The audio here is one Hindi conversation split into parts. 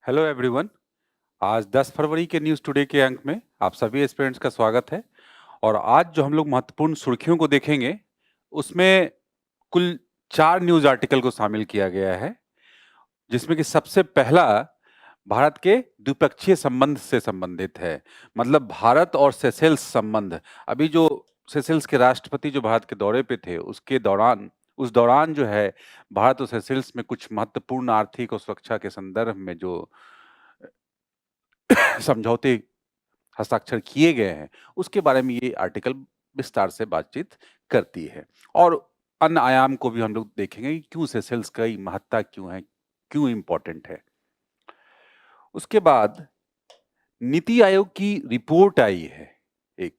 Hello everyone. आज 10 फरवरी के न्यूज़ टुडे के अंक में आप सभी एस्पिरेंट्स का स्वागत है। और आज जो हम लोग महत्वपूर्ण सुर्खियों को देखेंगे उसमें कुल 4 न्यूज़ आर्टिकल को शामिल किया गया है, जिसमें कि सबसे पहला भारत के द्विपक्षीय संबंध से संबंधित है। मतलब भारत और सेशेल्स संबंध। अभी जो सेशेल्स के राष्ट्रपति जो भारत के दौरे पे थे उस दौरान जो है भारत और सेशेल्स में कुछ महत्वपूर्ण आर्थिक और सुरक्षा के संदर्भ में जो समझौते हस्ताक्षर किए गए हैं उसके बारे में ये आर्टिकल विस्तार से बातचीत करती है। और अन्य आयाम को भी हम लोग देखेंगे कि क्यों सेशेल्स की महत्ता क्यों है, क्यों इंपॉर्टेंट है। उसके बाद नीति आयोग की रिपोर्ट आई है एक,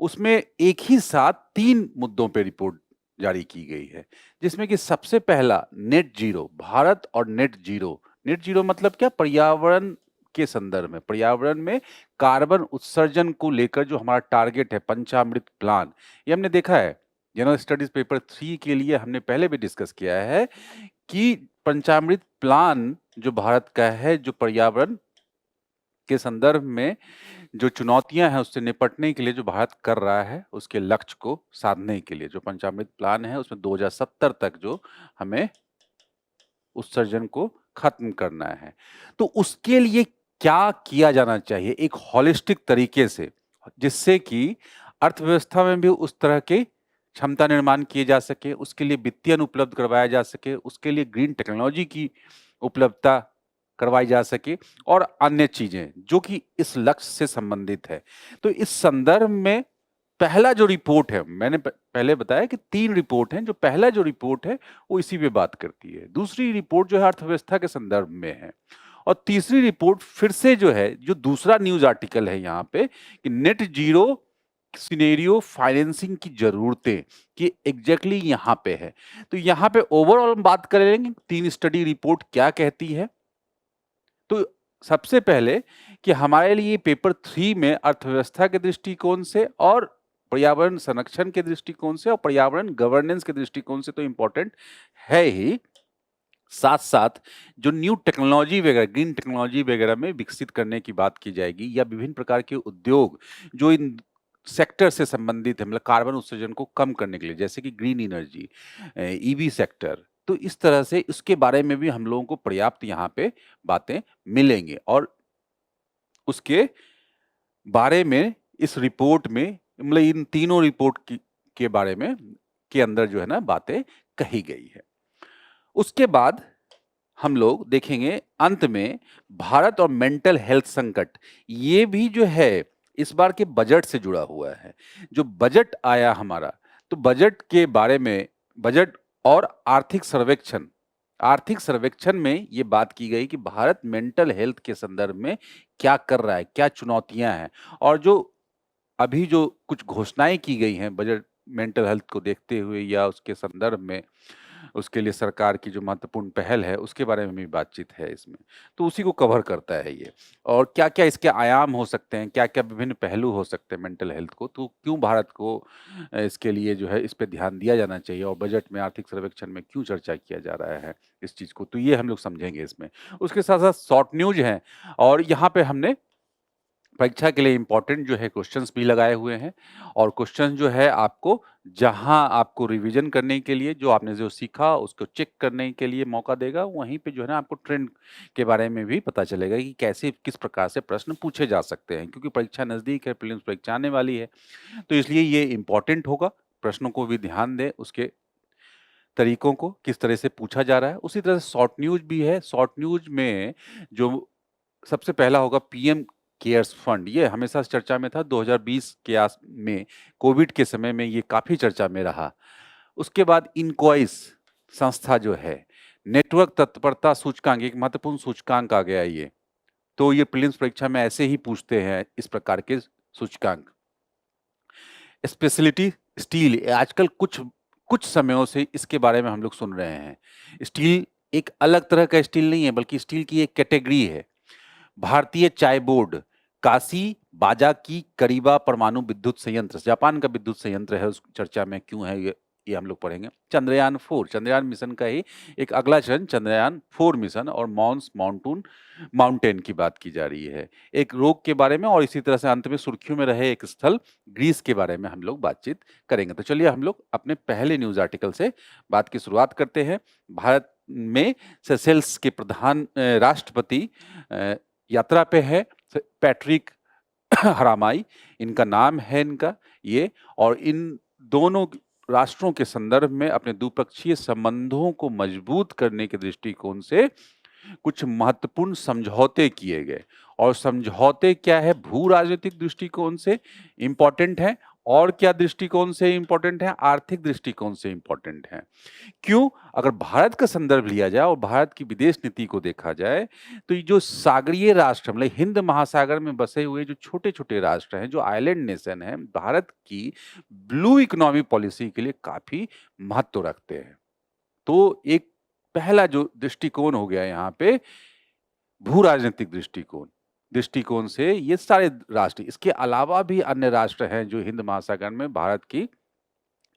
उसमें एक ही साथ 3 मुद्दों पे रिपोर्ट जारी की गई है, जिसमें कि सबसे पहला नेट जीरो, भारत और नेट जीरो। नेट जीरो मतलब क्या? पर्यावरण के संदर्भ में, पर्यावरण में कार्बन उत्सर्जन को लेकर जो हमारा टारगेट है, पंचामृत प्लान, ये हमने देखा है जनरल स्टडीज पेपर 3 के लिए हमने पहले भी डिस्कस किया है कि पंचामृत प्लान जो भारत का है, जो पर्यावरण के संदर्भ में जो चुनौतियां हैं उससे निपटने के लिए जो भारत कर रहा है, उसके लक्ष्य को साधने के लिए जो पंचामृत प्लान है उसमें 2070 तक जो हमें उत्सर्जन को खत्म करना है, तो उसके लिए क्या किया जाना चाहिए एक होलिस्टिक तरीके से, जिससे कि अर्थव्यवस्था में भी उस तरह के क्षमता निर्माण किए जा सके, उसके लिए वित्तीय उपलब्ध करवाया जा सके, उसके लिए ग्रीन टेक्नोलॉजी की उपलब्धता करवाई जा सके और अन्य चीजें जो कि इस लक्ष्य से संबंधित है। तो इस संदर्भ में पहला जो रिपोर्ट है, मैंने पहले बताया कि 3 रिपोर्ट हैं, जो पहला जो रिपोर्ट है वो इसी पे बात करती है। दूसरी रिपोर्ट जो है अर्थव्यवस्था के संदर्भ में है, और तीसरी रिपोर्ट फिर से जो है, जो दूसरा न्यूज आर्टिकल है यहाँ पे कि नेट जीरो सिनेरियो फाइनेंसिंग की जरूरतें कि एग्जैक्टली यहाँ पे है। तो यहाँ पे ओवरऑल हम बात करेंगे 3 स्टडी रिपोर्ट क्या कहती है। तो सबसे पहले कि हमारे लिए पेपर 3 में अर्थव्यवस्था के दृष्टिकोण से और पर्यावरण संरक्षण के दृष्टिकोण से और पर्यावरण गवर्नेंस के दृष्टिकोण से तो इंपॉर्टेंट है ही, साथ साथ जो न्यू टेक्नोलॉजी वगैरह, ग्रीन टेक्नोलॉजी वगैरह में विकसित करने की बात की जाएगी, या विभिन्न प्रकार के उद्योग जो इन सेक्टर से संबंधित है, मतलब कार्बन उत्सर्जन को कम करने के लिए, जैसे कि ग्रीन एनर्जी, ईवी सेक्टर। तो इस तरह से इसके बारे में भी हम लोगों को पर्याप्त यहाँ पे बातें मिलेंगे, और उसके बारे में इस रिपोर्ट में, मतलब इन तीनों रिपोर्ट के बारे में के अंदर जो है ना बातें कही गई है। उसके बाद हम लोग देखेंगे अंत में भारत और मेंटल हेल्थ संकट, ये भी जो है इस बार के बजट से जुड़ा हुआ है। जो बजट आया हमारा, तो बजट के बारे में, बजट और आर्थिक सर्वेक्षण में ये बात की गई कि भारत मेंटल हेल्थ के संदर्भ में क्या कर रहा है, क्या चुनौतियां हैं, और जो अभी जो कुछ घोषणाएं की गई हैं बजट मेंटल हेल्थ को देखते हुए या उसके संदर्भ में, उसके लिए सरकार की जो महत्वपूर्ण पहल है उसके बारे में भी बातचीत है इसमें। तो उसी को कवर करता है ये, और क्या क्या इसके आयाम हो सकते हैं, क्या क्या विभिन्न पहलू हो सकते हैं मेंटल हेल्थ को, तो क्यों भारत को इसके लिए जो है इस पे ध्यान दिया जाना चाहिए, और बजट में आर्थिक सर्वेक्षण में क्यों चर्चा किया जा रहा है इस चीज को, तो ये हम लोग समझेंगे इसमें। उसके साथ साथ शॉर्ट न्यूज है, और यहाँ पे हमने परीक्षा के लिए इंपॉर्टेंट जो है क्वेश्चंस भी लगाए हुए हैं, और क्वेश्चन जो है आपको, जहां आपको रिवीजन करने के लिए जो आपने जो सीखा उसको चेक करने के लिए मौका देगा, वहीं पे जो है ना आपको ट्रेंड के बारे में भी पता चलेगा कि कैसे किस प्रकार से प्रश्न पूछे जा सकते हैं, क्योंकि परीक्षा नजदीक है, प्रीलिम्स परीक्षा आने वाली है, तो इसलिए ये इंपॉर्टेंट होगा। प्रश्नों को भी ध्यान दें, उसके तरीकों को किस तरह से पूछा जा रहा है। उसी तरह से शॉर्ट न्यूज भी है। शॉर्ट न्यूज में जो सबसे पहला होगा पीएम केयर्स फंड, ये हमेशा से चर्चा में था। 2020 के आस में कोविड के समय में ये काफी चर्चा में रहा। उसके बाद इनकॉइस संस्था जो है, नेटवर्क तत्परता सूचकांक, एक महत्वपूर्ण सूचकांक आ गया ये, तो ये प्रीलिम्स परीक्षा में ऐसे ही पूछते हैं इस प्रकार के सूचकांक। स्पेशलिटी स्टील, आजकल कुछ कुछ समयों से इसके बारे में हम लोग सुन रहे हैं। स्टील एक अलग तरह का स्टील नहीं है, बल्कि स्टील की एक कैटेगरी है। भारतीय चाय बोर्ड, काशी बाजा की करीबा परमाणु विद्युत संयंत्र, जापान का विद्युत संयंत्र है, उस चर्चा में क्यों है ये ये हम लोग पढ़ेंगे। चंद्रयान मिशन का ही एक अगला चरण चंद्रयान-4 मिशन और मॉन्स माउंटेन की बात की जा रही है। एक रोग के बारे में और इसी तरह से अंत में सुर्खियों में रहे एक स्थल ग्रीस के बारे में हम लोग बातचीत करेंगे। तो चलिए हम लोग अपने पहले न्यूज़ आर्टिकल से बात की शुरुआत करते हैं। भारत में सेशेल्स के प्रधान राष्ट्रपति यात्रा पे है। पैट्रिक हरामाई इनका नाम है इनका ये, और इन दोनों राष्ट्रों के संदर्भ में अपने द्विपक्षीय संबंधों को मजबूत करने के दृष्टिकोण से कुछ महत्वपूर्ण समझौते किए गए। और समझौते क्या है, भू राजनीतिक दृष्टिकोण से इम्पोर्टेंट है, और क्या दृष्टिकोण से इम्पोर्टेंट है, आर्थिक दृष्टिकोण से इम्पोर्टेंट है। क्यों? अगर भारत का संदर्भ लिया जाए और भारत की विदेश नीति को देखा जाए, तो ये जो सागरीय राष्ट्र मतलब हिंद महासागर में बसे हुए जो छोटे-छोटे राष्ट्र हैं, जो आइलैंड नेशन हैं, भारत की ब्लू इकोनॉमी पॉलिसी के लिए काफ़ी महत्व रखते हैं। तो एक पहला जो दृष्टिकोण हो गया यहाँ पे भू राजनीतिक दृष्टिकोण से ये सारे राष्ट्र, इसके अलावा भी अन्य राष्ट्र हैं जो हिंद महासागर में भारत की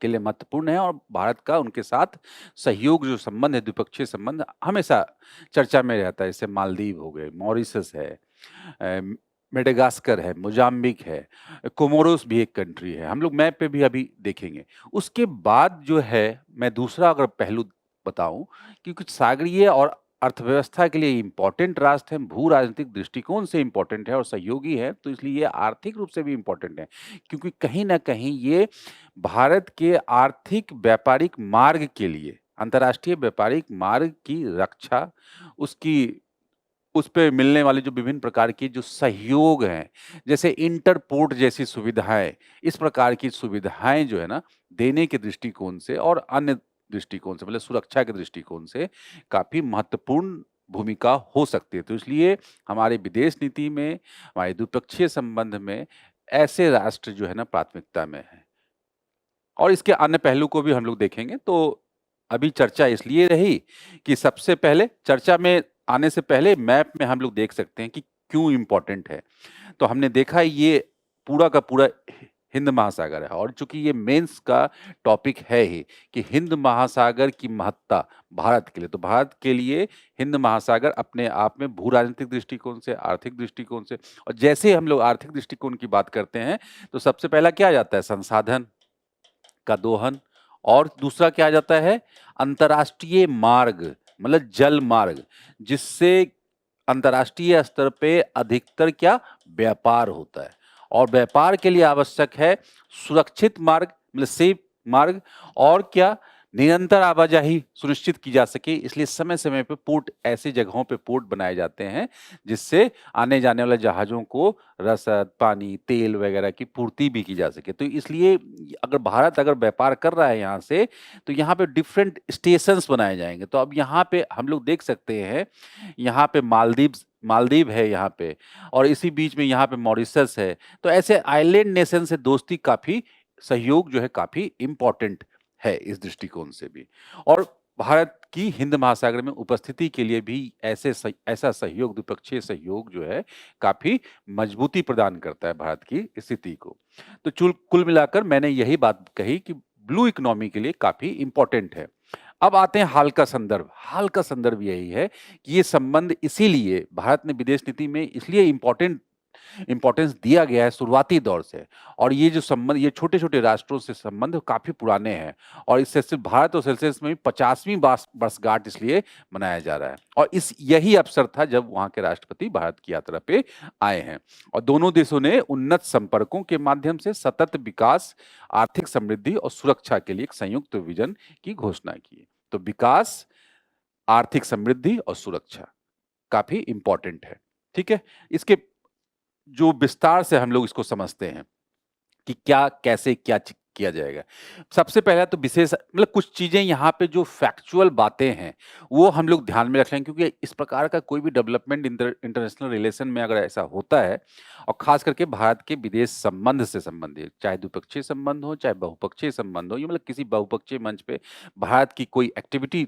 के लिए महत्वपूर्ण है, और भारत का उनके साथ सहयोग जो संबंध है, द्विपक्षीय संबंध हमेशा चर्चा में रहता है। जैसे मालदीव हो गए, मॉरिशस है, मेडागास्कर है, मोजाम्बिक है, कोमोरोस भी एक कंट्री है। हम लोग मैप पे भी अभी देखेंगे। उसके बाद जो है, मैं दूसरा अगर पहलू बताऊं कि कुछ सागरीय और अर्थव्यवस्था के लिए इम्पोर्टेंट राष्ट्र हैं, भू राजनीतिक दृष्टिकोण से इम्पोर्टेंट है और सहयोगी है, तो इसलिए ये आर्थिक रूप से भी इम्पोर्टेंट है, क्योंकि कहीं न कहीं ये भारत के आर्थिक व्यापारिक मार्ग के लिए, अंतर्राष्ट्रीय व्यापारिक मार्ग की रक्षा, उसकी उस पे मिलने वाले जो विभिन्न प्रकार के जो सहयोग हैं, जैसे इंटरपोर्ट जैसी सुविधाएँ, इस प्रकार की सुविधाएँ जो है ना, देने के दृष्टिकोण से और अन्य दृष्टिकोण से मतलब सुरक्षा के दृष्टिकोण से काफ़ी महत्वपूर्ण भूमिका हो सकती है। तो इसलिए हमारे विदेश नीति में, हमारे द्विपक्षीय संबंध में ऐसे राष्ट्र जो है ना प्राथमिकता में हैं। और इसके अन्य पहलू को भी हम लोग देखेंगे। तो अभी चर्चा इसलिए रही कि सबसे पहले चर्चा में आने से पहले मैप में हम लोग देख सकते हैं कि क्यों इम्पोर्टेंट है। तो हमने देखा ये पूरा का पूरा हिंद महासागर है, और चूंकि ये मेंस का टॉपिक है ही कि हिंद महासागर की महत्ता भारत के लिए, तो भारत के लिए हिंद महासागर अपने आप में भू राजनीतिक दृष्टिकोण से, आर्थिक दृष्टिकोण से, और जैसे हम लोग आर्थिक दृष्टिकोण की बात करते हैं तो सबसे पहला क्या आ जाता है, संसाधन का दोहन, और दूसरा क्या आ जाता है, अंतर्राष्ट्रीय मार्ग मतलब जल मार्ग, जिससे अंतर्राष्ट्रीय स्तर पे अधिकतर क्या व्यापार होता है, और व्यापार के लिए आवश्यक है सुरक्षित मार्ग मतलब सेफ मार्ग, और क्या निरंतर आवाजाही सुनिश्चित की जा सके, इसलिए समय समय पे पोर्ट, ऐसी जगहों पे पोर्ट बनाए जाते हैं जिससे आने जाने वाले जहाज़ों को रसद, पानी, तेल वगैरह की पूर्ति भी की जा सके। तो इसलिए अगर भारत अगर व्यापार कर रहा है यहाँ से, तो यहाँ पे डिफरेंट स्टेशंस बनाए जाएँगे। तो अब यहाँ पे हम लोग देख सकते हैं, यहाँ पे मालदीव है यहाँ पे, और इसी बीच में यहाँ पे मॉरिशस है। तो ऐसे आइलैंड नेशन से दोस्ती काफ़ी, सहयोग जो है काफ़ी इम्पोर्टेंट है इस दृष्टिकोण से भी। और भारत की हिंद महासागर में उपस्थिति के लिए भी ऐसा सहयोग, द्विपक्षीय सहयोग जो है काफ़ी मजबूती प्रदान करता है भारत की स्थिति को। तो कुल मिलाकर मैंने यही बात कही कि ब्लू इकोनॉमी के लिए काफ़ी इम्पोर्टेंट है। अब आते हैं हाल का संदर्भ। हाल का संदर्भ यही है कि ये संबंध इसीलिए भारत ने विदेश नीति में इसलिए इम्पोर्टेंस दिया गया है शुरुआती दौर से, और ये जो संबंध, ये छोटे-छोटे राष्ट्रों से संबंध काफ़ी पुराने हैं, और इससे सिर्फ भारत और सेशेल्स में भी 50वीं वर्षगांठ इसलिए मनाया जा रहा है। और यही अवसर था जब वहाँ के राष्ट्रपति भारत की यात्रा पे आए हैं, और दोनों देशों ने उन्नत संपर्कों के माध्यम से सतत विकास, आर्थिक समृद्धि और सुरक्षा के लिए एक संयुक्त विजन की घोषणा की है। तो विकास, आर्थिक समृद्धि और सुरक्षा काफ़ी इम्पोर्टेंट है, ठीक है? इसके जो विस्तार से हम लोग इसको समझते हैं कि क्या, कैसे, क्या किया जाएगा। सबसे पहला तो विशेष मतलब कुछ चीज़ें यहाँ पे जो फैक्चुअल बातें हैं, वो हम लोग ध्यान में रख लें, क्योंकि इस प्रकार का कोई भी डेवलपमेंट इंटरनेशनल रिलेशन में अगर ऐसा होता है, और ख़ास करके भारत के विदेश संबंध से संबंधित, चाहे द्विपक्षीय संबंध हो, चाहे बहुपक्षीय संबंध हो, ये मतलब किसी बहुपक्षीय मंच पे भारत की कोई एक्टिविटी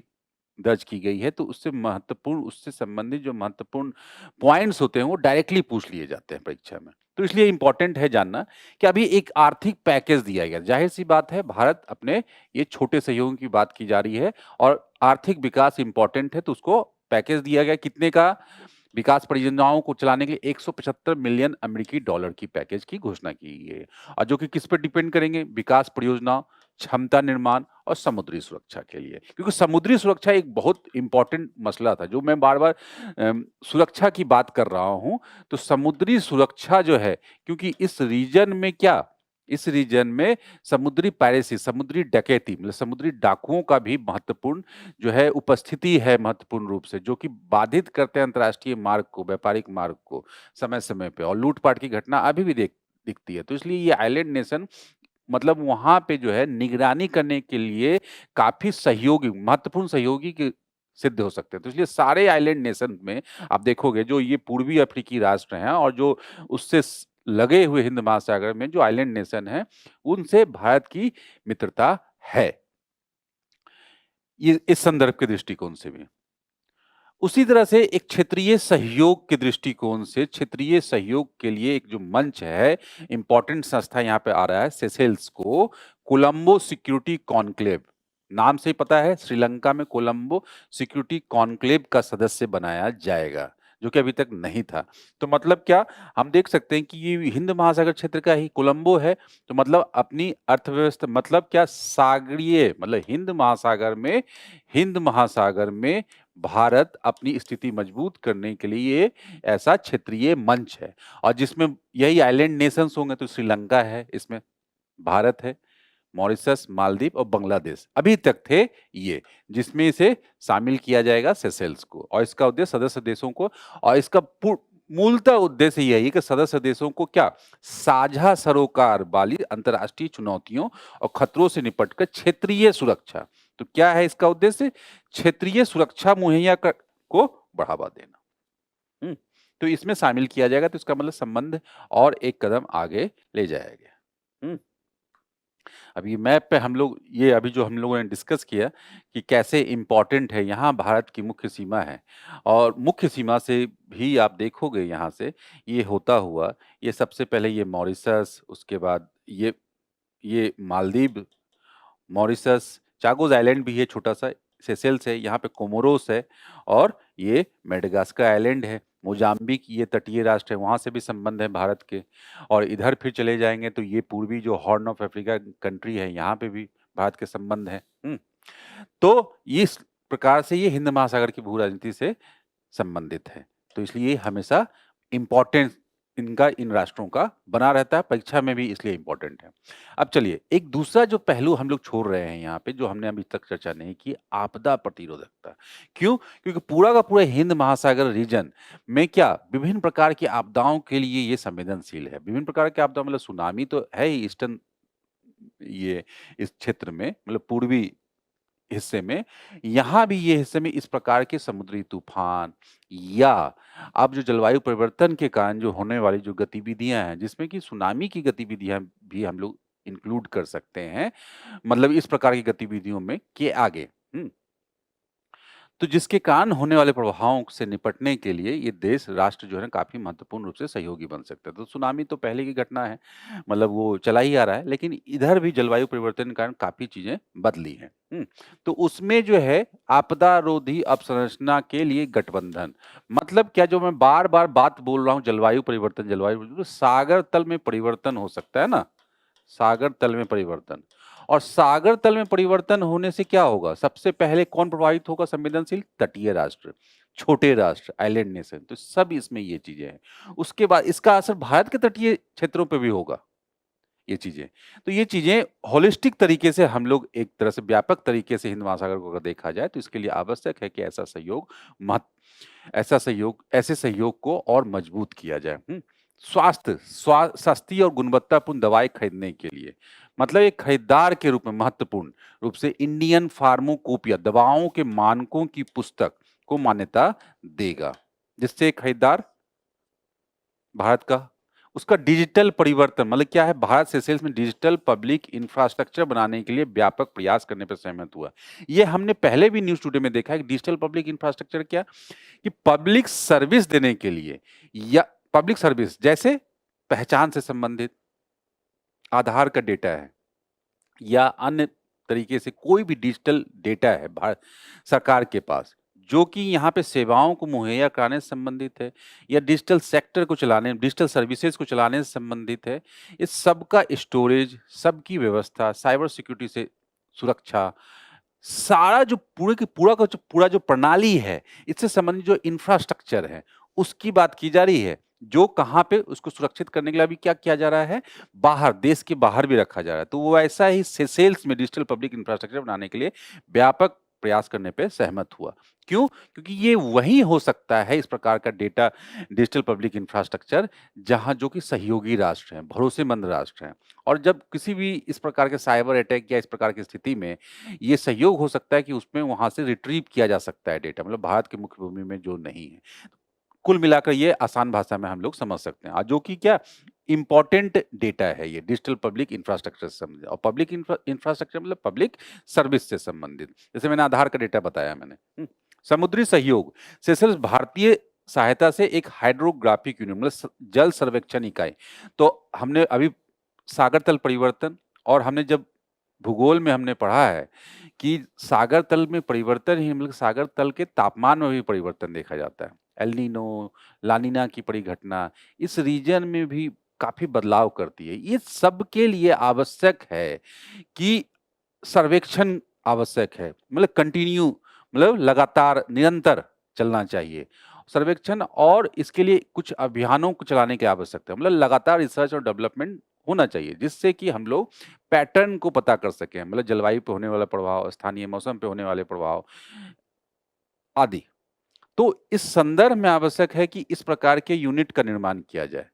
दर्ज की गई है, तो उससे संबंधित जो महत्वपूर्ण पॉइंट्स होते हैं वो डायरेक्टली पूछ लिए जाते हैं परीक्षा में। तो इसलिए इम्पोर्टेंट है जानना कि अभी एक आर्थिक पैकेज दिया गया। ज़ाहिर-सी बात है, भारत अपने ये छोटे सहयोगों की बात की जा रही है और आर्थिक विकास इम्पोर्टेंट है, तो उसको पैकेज दिया गया कितने का? विकास परियोजनाओं को चलाने के लिए 175 मिलियन अमेरिकी डॉलर की पैकेज की घोषणा की गई है और जो कि किस पे डिपेंड करेंगे? विकास परियोजना, क्षमता निर्माण और समुद्री सुरक्षा के लिए। क्योंकि समुद्री सुरक्षा एक बहुत इम्पोर्टेंट मसला था, जो मैं बार-बार सुरक्षा की बात कर रहा हूँ, तो समुद्री सुरक्षा जो है, क्योंकि इस रीजन में समुद्री पायरेसी, समुद्री डकैती मतलब समुद्री डाकुओं का भी महत्वपूर्ण जो है उपस्थिति है महत्वपूर्ण रूप से, जो कि बाधित करते हैं अंतर्राष्ट्रीय मार्ग को, व्यापारिक मार्ग को समय-समय पे और लूट-पाट की घटना अभी भी दिखती है। तो इसलिए ये आइलैंड नेशन मतलब वहाँ पे जो है निगरानी करने के लिए काफ़ी सहयोगी महत्वपूर्ण सहयोगी के सिद्ध हो सकते हैं। तो इसलिए सारे आइलैंड नेशन में आप देखोगे जो ये पूर्वी अफ्रीकी राष्ट्र हैं और जो उससे लगे हुए हिंद महासागर में जो आइलैंड नेशन हैं, उनसे भारत की मित्रता है। ये इस संदर्भ के दृष्टिकोण से भी। उसी तरह से एक क्षेत्रीय सहयोग के दृष्टिकोण से क्षेत्रीय सहयोग के लिए एक जो मंच है, इम्पोर्टेंट संस्था यहाँ पे आ रहा है, सेशेल्स को कोलंबो सिक्योरिटी कॉन्क्लेव, नाम से ही पता है श्रीलंका में कोलंबो सिक्योरिटी कॉन्क्लेव का सदस्य बनाया जाएगा, जो कि अभी तक नहीं था। तो मतलब क्या, हम देख सकते हैं कि ये हिंद महासागर क्षेत्र का ही कोलंबो है, तो मतलब अपनी अर्थव्यवस्था मतलब क्या सागरीय मतलब हिंद महासागर में भारत अपनी स्थिति मजबूत करने के लिए ऐसा क्षेत्रीय मंच है और जिसमें यही आइलैंड नेशंस होंगे, तो श्रीलंका है इसमें, भारत है, मॉरिशस, मालदीव और बांग्लादेश अभी तक थे ये, जिसमें इसे शामिल किया जाएगा सेशेल्स को और इसका उद्देश्य सदस्य देशों को और इसका मूलतः उद्देश्य यही है कि सदस्य देशों को क्या साझा सरोकार वाली अंतर्राष्ट्रीय चुनौतियों और खतरों से निपटकर क्षेत्रीय सुरक्षा, तो क्या है इसका उद्देश्य? क्षेत्रीय सुरक्षा मुहैया को बढ़ावा देना। तो इसमें शामिल किया जाएगा, तो इसका मतलब संबंध और एक कदम आगे ले जाएगा। अभी मैप पे हम लोग ये अभी जो हम लोगों ने डिस्कस किया कि कैसे इम्पोर्टेंट है, यहाँ भारत की मुख्य सीमा है और मुख्य सीमा से भी आप देखोगे यहाँ से ये होता हुआ, ये सबसे पहले ये मॉरिशस, उसके बाद ये मालदीव, मॉरिशस, चागोस आइलैंड भी है छोटा-सा, सेशेल्स है, यहाँ पे कोमोरोस है और ये मेडागास्कर आइलैंड है, मोजाम्बिक ये तटीय राष्ट्र है, वहाँ से भी संबंध है भारत के और इधर फिर चले जाएँगे तो ये पूर्वी जो हॉर्न ऑफ अफ्रीका कंट्री है, यहाँ पे भी भारत के संबंध हैं। तो इस प्रकार से ये हिंद महासागर की भू-राजनीति से संबंधित है। तो इसलिए हमेशा इम्पोर्टेंस इनका इन राष्ट्रों का बना रहता है, परीक्षा में भी इसलिए इम्पोर्टेंट है। अब चलिए एक दूसरा जो पहलू हम लोग छोड़ रहे हैं यहाँ पे, जो हमने अभी तक चर्चा नहीं की, आपदा प्रतिरोधकता। क्यों? क्योंकि पूरा का पूरा हिंद महासागर रीजन में क्या विभिन्न प्रकार की आपदाओं के लिए ये संवेदनशील है। विभिन्न प्रकार की आपदा मतलब सुनामी तो है ही ईस्टर्न ये इस क्षेत्र में मतलब पूर्वी हिस्से में, यहाँ भी ये हिस्से में इस प्रकार के समुद्री तूफान या अब जो जलवायु परिवर्तन के कारण जो होने वाली जो गतिविधियां हैं, जिसमें कि सुनामी की गतिविधियां भी हम लोग इंक्लूड कर सकते हैं, मतलब इस प्रकार की गतिविधियों में के आगे। तो जिसके कारण होने वाले प्रभावों से निपटने के लिए ये देश राष्ट्र जो है ना काफ़ी महत्वपूर्ण रूप से सहयोगी बन सकते हैं। तो सुनामी तो पहले की घटना है, मतलब वो चला ही आ रहा है, लेकिन इधर भी जलवायु परिवर्तन के कारण काफ़ी चीज़ें बदली हैं। तो उसमें जो है आपदा रोधी अवसंरचना के लिए गठबंधन, मतलब क्या जो मैं बार-बार बात बोल रहा हूँ जलवायु परिवर्तन, तो सागर तल में परिवर्तन हो सकता है ना, सागर तल में परिवर्तन। और सागर तल में परिवर्तन होने से क्या होगा? सबसे पहले कौन प्रभावित होगा संवेदनशील? तटीय राष्ट्र, छोटे राष्ट्र, आइलैंड नेशन, तो सब इसमें ये चीजें हैं। उसके बाद इसका असर भारत के तटीय क्षेत्रों पे भी होगा, ये चीजें। तो ये चीजें होलिस्टिक तरीके से हम लोग एक तरह से व्यापक तरीके से हिंद महासागर को अगर देखा जाए, तो इसके लिए आवश्यक है कि ऐसे सहयोग को और मजबूत किया जाए। सस्ती और गुणवत्तापूर्ण दवाएं खरीदने के लिए, मतलब एक खरीदार के रूप में महत्वपूर्ण रूप से इंडियन फार्माकोपिया दवाओं के मानकों की पुस्तक को मान्यता देगा, जिससे खरीदार भारत का उसका डिजिटल परिवर्तन मतलब क्या है, भारत सेशेल्स में डिजिटल पब्लिक इंफ्रास्ट्रक्चर बनाने के लिए व्यापक प्रयास करने पर सहमत हुआ। ये हमने पहले भी न्यूज़ टुडे में देखा है कि डिजिटल पब्लिक इंफ्रास्ट्रक्चर क्या, कि पब्लिक सर्विस देने के लिए, या पब्लिक सर्विस जैसे पहचान से संबंधित आधार का डेटा है या अन्य तरीके से कोई भी डिजिटल डेटा है भारत सरकार के पास, जो कि यहाँ पे सेवाओं को मुहैया कराने से संबंधित है या डिजिटल सेक्टर को चलाने, डिजिटल सर्विसेज को चलाने से संबंधित है, इस सब का स्टोरेज, सबकी व्यवस्था, साइबर सिक्योरिटी से सुरक्षा, सारा जो पूरे की पूरा का जो पूरा जो प्रणाली है, इससे संबंधित जो इंफ्रास्ट्रक्चर है, उसकी बात की जा रही है। जो कहाँ पे उसको सुरक्षित करने के लिए अभी क्या किया जा रहा है, बाहर, देश के बाहर भी रखा जा रहा है। तो वो ऐसा ही सेशेल्स में डिजिटल पब्लिक इंफ्रास्ट्रक्चर बनाने के लिए व्यापक प्रयास करने पे सहमत हुआ। क्यों? क्योंकि ये वही हो सकता है इस प्रकार का डेटा डिजिटल पब्लिक इंफ्रास्ट्रक्चर, जहाँ जो कि सहयोगी राष्ट्र हैं, भरोसेमंद राष्ट्र हैं। और जब किसी भी इस प्रकार के साइबर अटैक या इस प्रकार की स्थिति में ये सहयोग हो सकता है कि उसमें वहाँ से रिट्रीव किया जा सकता है डेटा, मतलब भारत की मुख्य भूमि में जो नहीं है। कुल मिलाकर ये आसान भाषा में हम लोग समझ सकते हैं। जो कि क्या इम्पोर्टेंट डेटा है, ये डिजिटल पब्लिक इंफ्रास्ट्रक्चर से संबंधित, और पब्लिक इंफ्रास्ट्रक्चर मतलब पब्लिक सर्विस से संबंधित। जैसे मैंने आधार का डेटा बताया मैंने। समुद्री सहयोग, सेशेल्स भारतीय सहायता से एक हाइड्रोग्राफिक यूनिट मतलब जल सर्वेक्षण इकाई। तो हमने अभी सागर तल परिवर्तन, और हमने जब भूगोल में हमने पढ़ा है कि सागर तल में परिवर्तन ही मतलब सागर तल के तापमान में भी परिवर्तन देखा जाता है। एल नीनो, लानिना की परिघटना इस रीजन में भी काफी बदलाव करती है। ये सब के लिए आवश्यक है कि सर्वेक्षण आवश्यक है, मतलब कंटिन्यू, मतलब लगातार निरंतर चलना चाहिए सर्वेक्षण, और इसके लिए कुछ अभियानों को चलाने की आवश्यकता है, मतलब लगातार रिसर्च और डेवलपमेंट होना चाहिए, जिससे कि हम लोग पैटर्न को पता कर सकें, मतलब जलवायु पे होने वाला प्रभाव, स्थानीय मौसम पे होने वाले प्रभाव आदि। तो इस संदर्भ में आवश्यक है कि इस प्रकार के यूनिट का निर्माण किया जाए,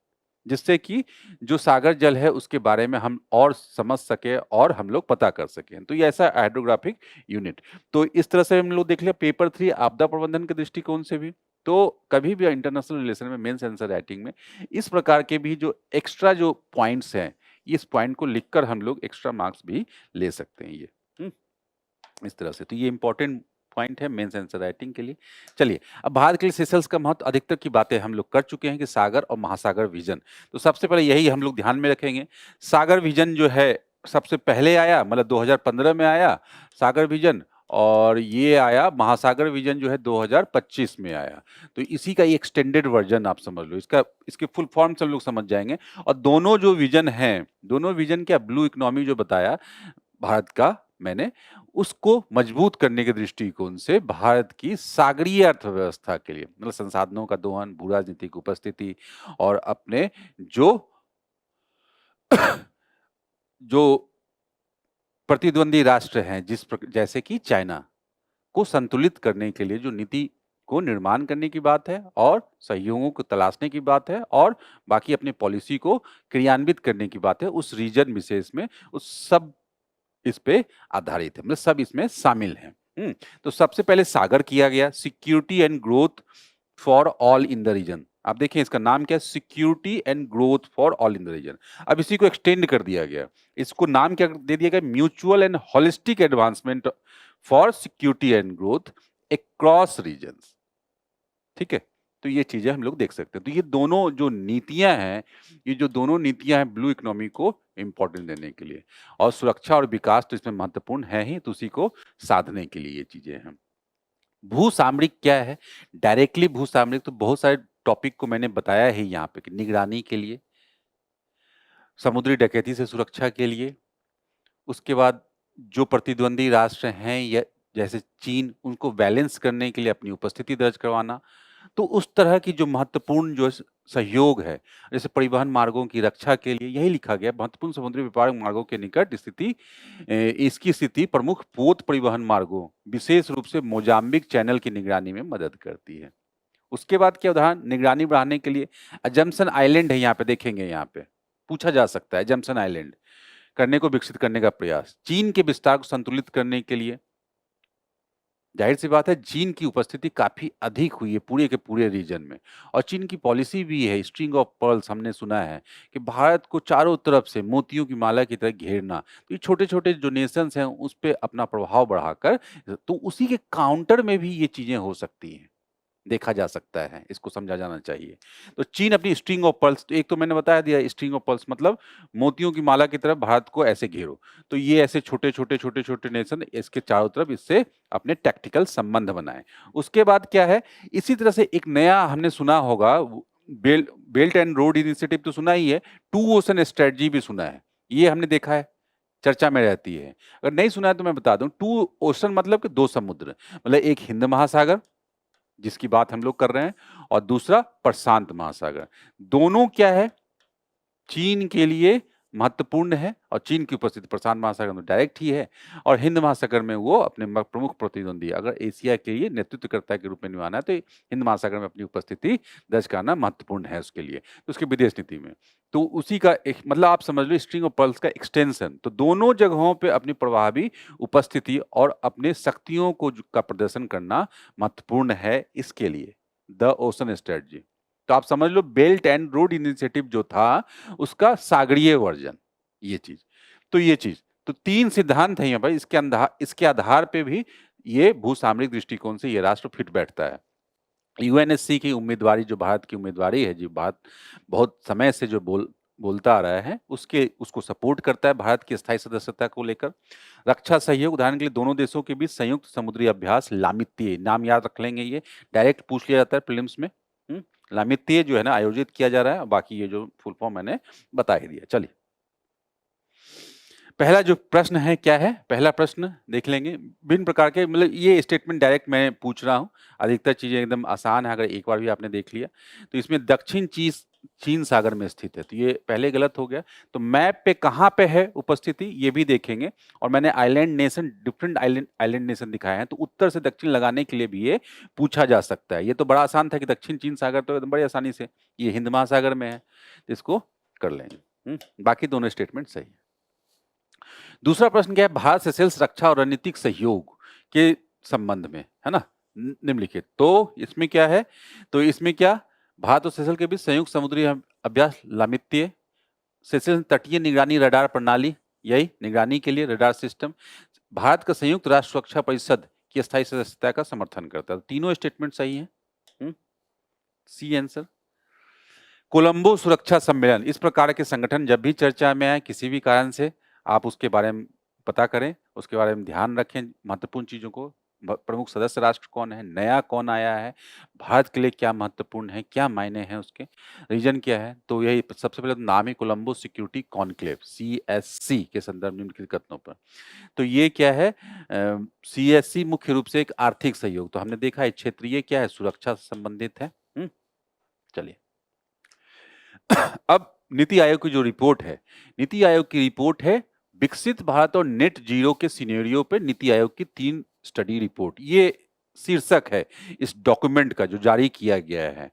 जिससे कि जो सागर जल है उसके बारे में हम और समझ सके और हम लोग पता कर सकें। तो ये ऐसा हाइड्रोग्राफिक यूनिट। तो इस तरह से हम लोग देख लिया पेपर 3 आपदा प्रबंधन के दृष्टिकोण से भी। तो कभी भी इंटरनेशनल रिलेशन में मेंस आंसर राइटिंग में इस प्रकार के भी जो एक्स्ट्रा जो पॉइंट्स हैं, इस पॉइंट को लिखकर हम लोग एक्स्ट्रा मार्क्स भी ले सकते हैं ये। इस तरह से तो ये इंपॉर्टेंट पॉइंट है मेंस आंसर राइटिंग के लिए। चलिए, अब भारत के लिए सेशेल्स का महत्व अधिकतर की बातें हम लोग कर चुके हैं कि सागर और महासागर विजन। तो सबसे पहले यही हम लोग ध्यान में रखेंगे। सागर विजन जो है सबसे पहले आया, मतलब 2015 में आया सागर विजन, और ये आया महासागर विजन जो है 2025 में आया। तो इसी का एक्सटेंडेड वर्जन आप समझ लो, इसका इसके फुल फॉर्म से हम लोग समझ जाएंगे। और दोनों जो विजन हैं, दोनों विजन क्या, ब्लू इकोनॉमी जो बताया भारत का मैंने, उसको मजबूत करने के दृष्टिकोण से भारत की सागरीय अर्थव्यवस्था के लिए, मतलब संसाधनों का दोहन, भू राजनीतिक उपस्थिति, और अपने जो जो प्रतिद्वंदी राष्ट्र हैं जैसे कि चाइना को संतुलित करने के लिए जो नीति को निर्माण करने की बात है, और सहयोगों को तलाशने की बात है, और बाकी अपनी पॉलिसी को क्रियान्वित करने की बात है उस रीजन विशेष में। उस सब इस पे आधारित है, मतलब सब इसमें शामिल हैं। तो सबसे पहले सागर किया गया, security and growth for all in the region. आप देखें इसका नाम क्या है, security and growth for all in the region. अब इसी को एक्सटेंड कर दिया गया, इसको नाम क्या दे दिया गया, mutual and holistic advancement for security and growth across regions. ठीक है, तो ये चीजें हम लोग देख सकते हैं। तो ये दोनों जो नीतियां हैं, ये जो दोनों नीतियां हैं ब्लू इकोनॉमी को इंपॉर्टेंस देने के लिए, और सुरक्षा और विकास तो इसमें महत्वपूर्ण है ही, तो उसी को साधने के लिए ये चीजें हैं। भू सामरिक क्या है, डायरेक्टली भू सामरिक तो बहुत सारे टॉपिक को मैंने बताया है यहाँ पे कि निगरानी के लिए, समुद्री डकैती से सुरक्षा के लिए, उसके बाद जो प्रतिद्वंदी राष्ट्र हैं या जैसे चीन, उनको बैलेंस करने के लिए अपनी उपस्थिति दर्ज करवाना। तो उस तरह की जो महत्वपूर्ण जो सहयोग है, जैसे परिवहन मार्गों की रक्षा के लिए यही लिखा गया, महत्वपूर्ण समुद्री व्यापार मार्गों के निकट स्थिति, इसकी स्थिति प्रमुख पोत परिवहन मार्गों विशेष रूप से मोजाम्बिक चैनल की निगरानी में मदद करती है। उसके बाद क्या उदाहरण, निगरानी बढ़ाने के लिए अजम्पशन आइलैंड है, यहाँ पे देखेंगे, यहाँ पे पूछा जा सकता है अजम्पशन आइलैंड करने को विकसित करने का प्रयास, चीन के विस्तार को संतुलित करने के लिए, ज़ाहिर सी बात है चीन की उपस्थिति काफ़ी अधिक हुई है पूरे के पूरे रीजन में और चीन की पॉलिसी भी है स्ट्रिंग ऑफ पर्ल्स हमने सुना है कि भारत को चारों तरफ से मोतियों की माला की तरह घेरना। तो ये छोटे-छोटे जो नेशंस हैं उस पे अपना प्रभाव बढ़ाकर तो उसी के काउंटर में भी ये चीज़ें हो सकती हैं। देखा जा सकता है, इसको समझा जाना चाहिए। तो चीन अपनी स्ट्रिंग ऑफ पर्ल्स तो एक तो मैंने बता दिया स्ट्रिंग ऑफ पर्ल्स मतलब मोतियों की माला की तरफ भारत को ऐसे घेरो। तो ये ऐसे छोटे-छोटे, छोटे-छोटे नेशन इसके चारों तरफ इससे अपने टैक्टिकल संबंध बनाएँ। उसके बाद क्या है, इसी तरह से एक नया हमने सुना होगा बेल्ट एंड रोड इनिशिएटिव तो सुना ही है, टू ओशन स्ट्रेटजी भी सुना है। ये हमने देखा है, चर्चा में रहती है। अगर नहीं सुना है तो मैं बता दूँ, टू ओशन मतलब कि 2 समुद्र, मतलब एक हिंद महासागर जिसकी बात हम लोग कर रहे हैं और दूसरा प्रशांत महासागर। दोनों क्या है चीन के लिए महत्वपूर्ण है और चीन की उपस्थिति प्रशांत महासागर में डायरेक्ट ही है और हिंद महासागर में वो अपने प्रमुख प्रतिद्वंदी अगर एशिया के लिए नेतृत्वकर्ता के रूप में निभाना है तो हिंद महासागर में अपनी उपस्थिति दर्ज करना महत्वपूर्ण है उसके लिए तो उसकी विदेश नीति में तो उसी का एक मतलब आप समझ लो स्ट्रिंग ऑफ पर्ल्स का एक्सटेंशन तो दोनों जगहों पे अपनी प्रभावी उपस्थिति और अपने शक्तियों को का प्रदर्शन करना महत्वपूर्ण है इसके लिए द ओशन स्ट्रेटजी। तो आप समझ लो बेल्ट एंड रोड इनिशिएटिव जो था उसका सागरीय वर्जन ये चीज तो ये चीज तो 3 सिद्धांत है यहाँ पर इसके आधार पे भी ये भूसामरिक दृष्टिकोण से ये राष्ट्र फिट बैठता है। यूएनएससी की उम्मीदवारी जो भारत की उम्मीदवारी है जी भारत बहुत समय से जो बोलता आ रहा है उसको सपोर्ट करता है भारत की स्थायी सदस्यता को लेकर। रक्षा सहयोग उदाहरण के लिए दोनों देशों के बीच संयुक्त समुद्री अभ्यास लामित्य नाम याद रख लेंगे ये डायरेक्ट पूछ लिया जाता है प्रीलिम्स में। लामित्य जो है ना आयोजित किया जा रहा है बाकी ये जो फुल फॉर्म मैंने बता ही दिया। चलिए पहला जो प्रश्न है क्या है पहला प्रश्न देख लेंगे भिन्न प्रकार के मतलब ये स्टेटमेंट डायरेक्ट मैं पूछ रहा हूँ अधिकतर चीजें एकदम आसान है अगर एक बार भी आपने देख लिया तो इसमें दक्षिण चीन सागर में स्थित है तो ये पहले गलत हो गया। तो मैप पे कहाँ पे है उपस्थिति ये भी देखेंगे और मैंने island nation different island nation दिखाए हैं तो उत्तर से दक्षिण लगाने के लिए भी ये पूछा जा सकता है। ये तो बड़ा आसान था कि दक्षिण चीन सागर तो एकदम बड़ी आसानी से ये हिंद महासागर में है तो इसको कर लेंगे। बाकी दोनों स्टेटमेंट सही है। दूसरा प्रश्न क्या है भारत सेशेल्स रक्षा और रणनीतिक सहयोग के संबंध में है ना निम्नलिखित तो इसमें क्या है तो इसमें क्या भारत और सेशेल्स के बीच संयुक्त समुद्री अभ्यास लामित्य सेशेल्स तटीय निगरानी रडार प्रणाली यही निगरानी के लिए रडार सिस्टम भारत का संयुक्त राष्ट्र सुरक्षा परिषद की स्थायी सदस्यता का समर्थन करता है। तीनों स्टेटमेंट सही है सी आंसर। कोलंबो सुरक्षा सम्मेलन इस प्रकार के संगठन जब भी चर्चा में आए किसी भी कारण से आप उसके बारे में पता करें उसके बारे में ध्यान रखें महत्वपूर्ण चीजों को प्रमुख सदस्य राष्ट्र कौन है नया कौन आया है भारत के लिए क्या महत्वपूर्ण है क्या मायने हैं उसके रीजन क्या है तो यही सबसे पहले तो नाम ही कोलंबो सिक्योरिटी कॉन्क्लेव CSC के संदर्भ निम्नलिखित कथनों पर। तो ये क्या है CSC मुख्य रूप से एक आर्थिक सहयोग तो हमने देखा है क्षेत्रीय क्या है सुरक्षा से संबंधित है। चलिए अब नीति आयोग की जो रिपोर्ट है नीति आयोग की रिपोर्ट है विकसित भारत और नेट जीरो के सिनेरियो पे नीति आयोग की 3 स्टडी रिपोर्ट ये शीर्षक है इस डॉक्यूमेंट का जो जारी किया गया है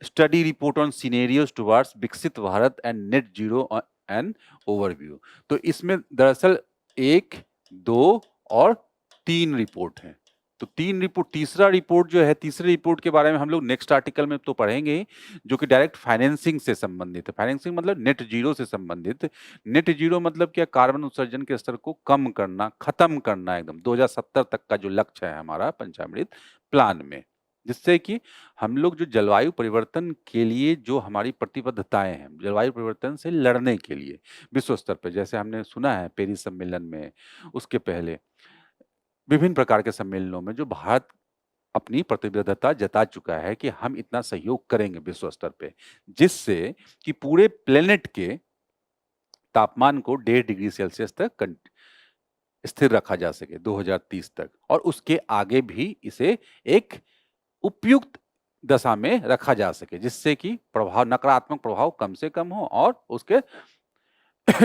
study report on scenarios towards Viksit Bharat and net zero and overview. तो इसमें दरअसल 1 2 और 3 रिपोर्ट है तो 3 रिपोर्ट तीसरा रिपोर्ट जो है तीसरे रिपोर्ट के बारे में हम लोग नेक्स्ट आर्टिकल में तो पढ़ेंगे जो कि डायरेक्ट फाइनेंसिंग से संबंधित है। फाइनेंसिंग मतलब नेट जीरो से संबंधित नेट जीरो मतलब क्या कार्बन उत्सर्जन के स्तर को कम करना खत्म करना एकदम 2070 तक का जो लक्ष्य है हमारा पंचामृत प्लान में जिससे कि हम लोग जो जलवायु परिवर्तन के लिए जो हमारी प्रतिबद्धताएं हैं जलवायु परिवर्तन से लड़ने के लिए विश्व स्तर पर जैसे हमने सुना है पेरिस सम्मेलन में उसके पहले विभिन्न प्रकार के सम्मेलनों में जो भारत अपनी प्रतिबद्धता जता चुका है कि हम इतना सहयोग करेंगे विश्व स्तर पे जिससे कि पूरे प्लेनेट के तापमान को 1.5 डिग्री सेल्सियस तक स्थिर रखा जा सके 2030 तक और उसके आगे भी इसे एक उपयुक्त दशा में रखा जा सके जिससे कि प्रभाव नकारात्मक प्रभाव कम से कम हो और उसके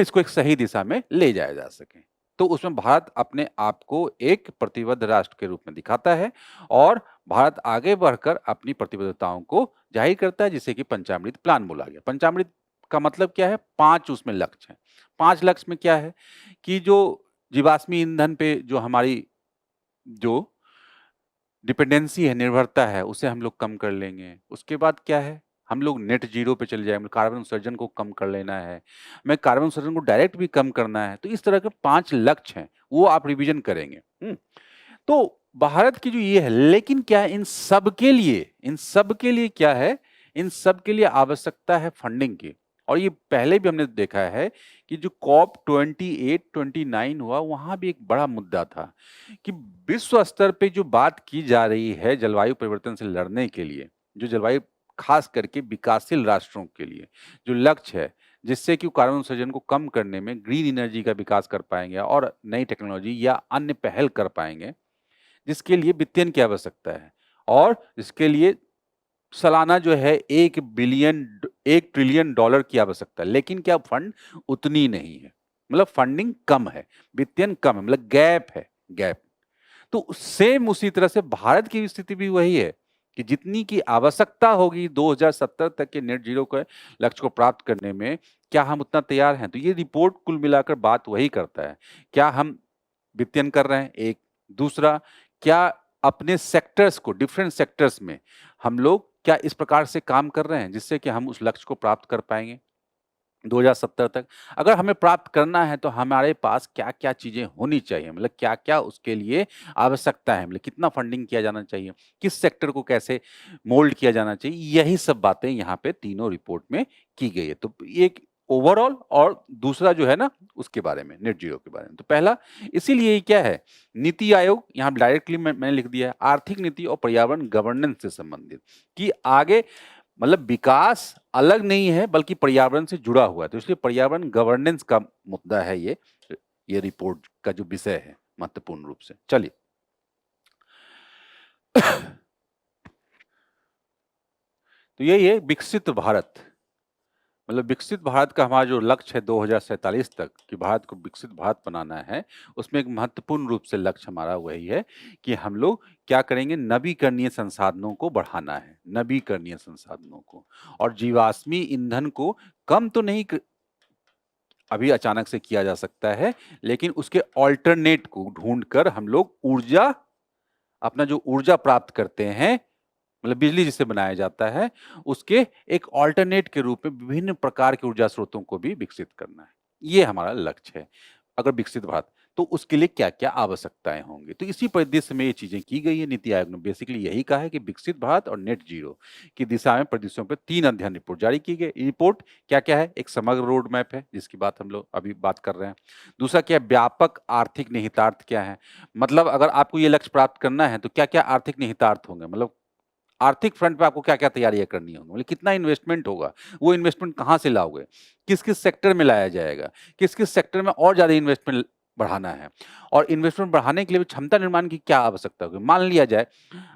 इसको एक सही दिशा में ले जाया जा सके। तो उसमें भारत अपने आप को एक प्रतिबद्ध राष्ट्र के रूप में दिखाता है और भारत आगे बढ़कर अपनी प्रतिबद्धताओं को जाहिर करता है जिसे कि पंचामृत प्लान बोला गया। पंचामृत का मतलब क्या है 5 उसमें लक्ष्य है 5 लक्ष्य में क्या है कि जो जीवाश्मी ईंधन पे जो हमारी जो डिपेंडेंसी है, निर्भरता है, उसे हम लोग कम कर लेंगे। उसके बाद क्या है, हम लोग नेट ज़ीरो पे चले जाएँगे, कार्बन उत्सर्जन को कम कर लेना है। हमें कार्बन उत्सर्जन को डायरेक्ट भी कम करना है। तो इस तरह के 5 लक्ष्य हैं, वो आप रिवीजन करेंगे। तो भारत की जो ये है, लेकिन क्या है इन सब के लिए क्या है, इन सब के लिए आवश्यकता है फंडिंग की। और ये पहले भी हमने देखा है कि जो कॉप 28, 29 हुआ, वहाँ भी एक बड़ा मुद्दा था कि विश्व स्तर पे जो बात की जा रही है जलवायु परिवर्तन से लड़ने के लिए, जो जलवायु खास करके विकासशील राष्ट्रों के लिए जो लक्ष्य है, जिससे कि वो कार्बन उत्सर्जन को कम करने में ग्रीन एनर्जी का विकास कर पाएँगे और नई टेक्नोलॉजी या अन्य पहल कर पाएँगे, जिसके लिए वित्तीयन की आवश्यकता है और इसके लिए सालाना जो है 1 ट्रिलियन डॉलर की आवश्यकता है। लेकिन क्या फंड उतनी नहीं है, मतलब फंडिंग कम है, वित्तीयन कम है, मतलब गैप है, गैप। तो सेम उसी तरह से भारत की स्थिति भी वही है कि जितनी की आवश्यकता होगी 2070 तक के नेट जीरो के लक्ष्य को प्राप्त करने में, क्या हम उतना तैयार हैं? तो ये रिपोर्ट कुल मिलाकर बात वही करता है। क्या हम वित्तीयन कर रहे हैं? एक। दूसरा, क्या अपने सेक्टर्स को डिफरेंट सेक्टर्स में हम लोग क्या इस प्रकार से काम कर रहे हैं जिससे कि हम उस लक्ष्य को प्राप्त कर पाएँगे 2070 तक? अगर हमें प्राप्त करना है तो हमारे पास क्या-क्या चीज़ें होनी चाहिए? मतलब क्या-क्या उसके लिए आवश्यकता है? मतलब कितना फंडिंग किया जाना चाहिए? किस सेक्टर को कैसे मोल्ड किया जाना चाहिए? यही सब बातें यहाँ पे तीनों रिपोर्ट में की गई है। तो एक ओवरऑल और दूसरा जो है ना उसके बारे में, नेट ज़ीरो के बारे में। तो पहला इसीलिए ये क्या है, नीति आयोग यहाँ डायरेक्टली मैंने लिख दिया है, आर्थिक नीति और पर्यावरण गवर्नेंस से संबंधित कि आगे मतलब विकास अलग नहीं है बल्कि पर्यावरण से जुड़ा हुआ है। तो इसलिए पर्यावरण गवर्नेंस का मुद्दा है ये रिपोर्ट का जो विषय है महत्वपूर्ण रूप से। चलिए तो यही है विकसित भारत। मतलब विकसित भारत का हमारा जो लक्ष्य है 2047 तक कि भारत को विकसित भारत बनाना है, उसमें एक महत्वपूर्ण रूप से लक्ष्य हमारा वही है कि हम लोग क्या करेंगे, नवीकरणीय संसाधनों को बढ़ाना है, नवीकरणीय संसाधनों को और जीवाश्मी ईंधन को कम तो नहीं अभी अचानक से किया जा सकता है, लेकिन उसके अल्टरनेट को ढूँढकर हम लोग ऊर्जा अपना जो ऊर्जा प्राप्त करते हैं, मतलब बिजली जिससे बनाया जाता है, उसके एक अल्टरनेट के रूप में विभिन्न प्रकार के ऊर्जा स्रोतों को भी विकसित करना है। ये हमारा लक्ष्य है। अगर विकसित भारत, तो उसके लिए क्या-क्या आवश्यकताएँ होंगी। तो इसी परिदृश्य में ये चीज़ें की गई है। नीति आयोग ने बेसिकली यही कहा है कि विकसित भारत और नेट ज़ीरो की दिशा में परिदृश्यों पे 3 अध्ययन रिपोर्ट जारी की गई। रिपोर्ट क्या-क्या है? एक समग्र रोड मैप है, जिसकी बात हम लोग अभी बात कर रहे हैं। दूसरा क्या है? व्यापक आर्थिक निहितार्थ क्या हैं? मतलब अगर आपको ये लक्ष्य प्राप्त करना है, तो क्या-क्या आर्थिक निहितार्थ होंगे? मतलब आर्थिक फ्रंट पे आपको क्या-क्या तैयारियाँ करनी होंगी? मतलब कितना इन्वेस्टमेंट होगा? वो इन्वेस्टमेंट कहाँ से लाओगे? किस-किस सेक्टर में लाया जाएगा? किस-किस सेक्टर में और ज़्यादा इन्वेस्टमेंट बढ़ाना है? और इन्वेस्टमेंट बढ़ाने के लिए भी क्षमता निर्माण की क्या आवश्यकता होगी? मान लिया जाए,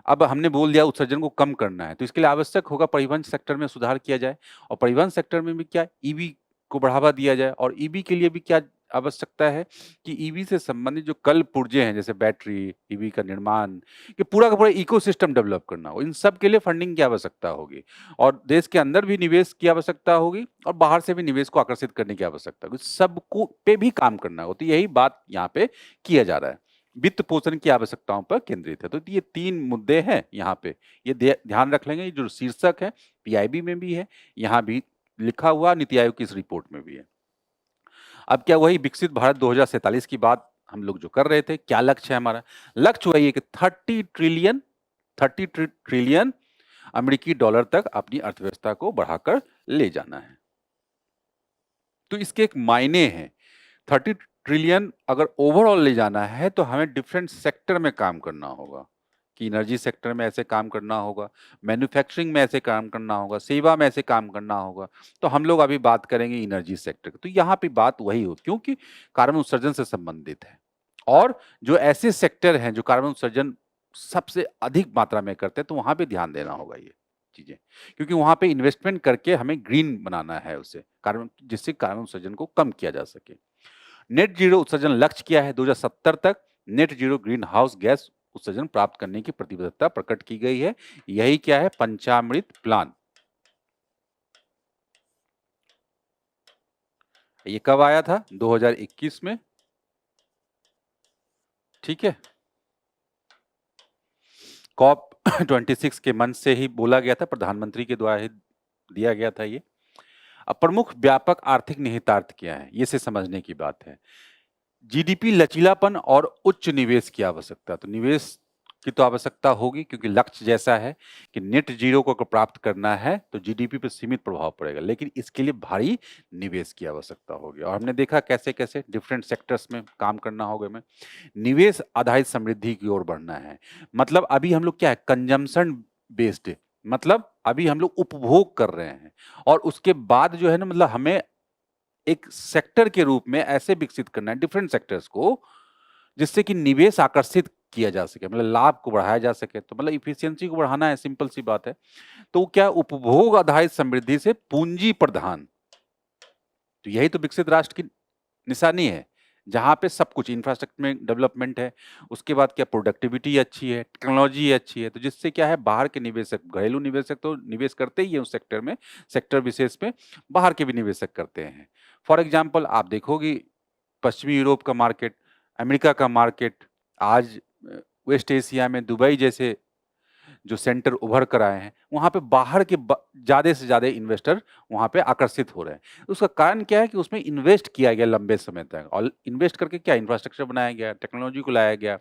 अब हमने बोल दिया उत्सर्जन को कम करना है, तो इसके लिए आवश्यक होगा परिवहन सेक्टर में सुधार किया जाए और परिवहन सेक्टर में भी क्या ईवी को बढ़ावा दिया जाए और ईवी के लिए भी क्या आवश्यकता है कि ईवी से संबंधित जो कल पुर्जे हैं, जैसे बैटरी, ईवी का निर्माण, ये पूरा का पूरा इकोसिस्टम डेवलप करना हो। इन सब के लिए फंडिंग की आवश्यकता होगी और देश के अंदर भी निवेश की आवश्यकता होगी और बाहर से भी निवेश को आकर्षित करने की आवश्यकता होगी। सबको पे भी काम करना होगा। तो यही बात यहाँ पे किया जा रहा है। वित्त पोषण की आवश्यकताओं पर केंद्रित है। तो ये 3 मुद्दे हैं यहाँ पे। ये ध्यान रख लेंगे, ये जो शीर्षक है पीआईबी में भी है, यहाँ भी लिखा हुआ नीति आयोग की इस रिपोर्ट में भी है। अब क्या वही विकसित भारत 2047 की बात हम लोग जो कर रहे थे, क्या लक्ष्य है हमारा? लक्ष्य वही है कि 30 ट्रिलियन अमेरिकी डॉलर तक अपनी अर्थव्यवस्था को बढ़ाकर ले जाना है। तो इसके एक मायने हैं। 30 ट्रिलियन अगर ओवरऑल ले जाना है तो हमें डिफरेंट सेक्टर में काम करना होगा कि एनर्जी सेक्टर में ऐसे काम करना होगा, मैन्युफैक्चरिंग में ऐसे काम करना होगा, सेवा में ऐसे काम करना होगा। तो हम लोग अभी बात करेंगे एनर्जी सेक्टर की। तो यहाँ पे बात वही हो क्योंकि कार्बन उत्सर्जन से संबंधित है और जो ऐसे सेक्टर हैं जो कार्बन उत्सर्जन सबसे अधिक मात्रा में करते हैं, तो वहाँ पे ध्यान देना होगा ये चीज़ें। क्योंकि वहाँ पे इन्वेस्टमेंट करके हमें ग्रीन बनाना है उसे, कार्बन जिससे कार्बन उत्सर्जन को कम किया जा सके। नेट जीरो उत्सर्जन लक्ष्य क्या है? 2070 तक net zero green house gas उत्सर्जन प्राप्त करने की प्रतिबद्धता प्रकट की गई है। यही क्या है? पंचामृत प्लान। ये कब आया था? 2021 में। ठीक है। कॉप 26 के मंच से ही बोला गया था, प्रधानमंत्री के द्वारा ही दिया गया था ये। अब प्रमुख व्यापक आर्थिक निहितार्थ क्या है, ये से समझने की बात है। जीडीपी लचीलापन और उच्च निवेश की आवश्यकता। तो निवेश की तो आवश्यकता होगी, क्योंकि लक्ष्य जैसा है कि नेट जीरो को अगर प्राप्त करना है तो जीडीपी पर सीमित प्रभाव पड़ेगा, लेकिन इसके लिए भारी निवेश की आवश्यकता होगी। और हमने देखा कैसे कैसे डिफरेंट सेक्टर्स में काम करना होगा हमें। निवेश आधारित समृद्धि की ओर बढ़ना है। मतलब अभी हम लोग क्या है, कंजम्पशन बेस्ड, मतलब अभी हम लोग उपभोग कर रहे हैं, और उसके बाद जो है ना, मतलब हमें एक सेक्टर के रूप में ऐसे विकसित करना है डिफरेंट सेक्टर्स को, जिससे कि निवेश आकर्षित किया जा सके, मतलब लाभ को बढ़ाया जा सके। तो मतलब इफिशियंसी को बढ़ाना है, सिंपल सी बात है। तो क्या, उपभोग आधारित समृद्धि से पूंजी प्रधान। तो यही तो विकसित राष्ट्र की निशानी है, जहां पे सब कुछ इंफ्रास्ट्रक्चर में डेवलपमेंट है, उसके बाद क्या प्रोडक्टिविटी अच्छी है, टेक्नोलॉजी अच्छी है, तो जिससे क्या है, बाहर के निवेशक, घरेलू निवेशक तो निवेश करते ही है उस सेक्टर में, सेक्टर विशेष में, बाहर के भी निवेशक करते हैं। फॉर एग्जाम्पल आप देखोगे पश्चिमी यूरोप का मार्केट, अमेरिका का मार्केट, आज वेस्ट एशिया में दुबई जैसे जो सेंटर उभर कर आए हैं, वहाँ पे बाहर के ज़्यादा से ज़्यादा इन्वेस्टर वहाँ पे आकर्षित हो रहे हैं। उसका कारण क्या है कि उसमें इन्वेस्ट किया गया लंबे समय तक, और इन्वेस्ट करके क्या इंफ्रास्ट्रक्चर बनाया गया, टेक्नोलॉजी को लाया गया,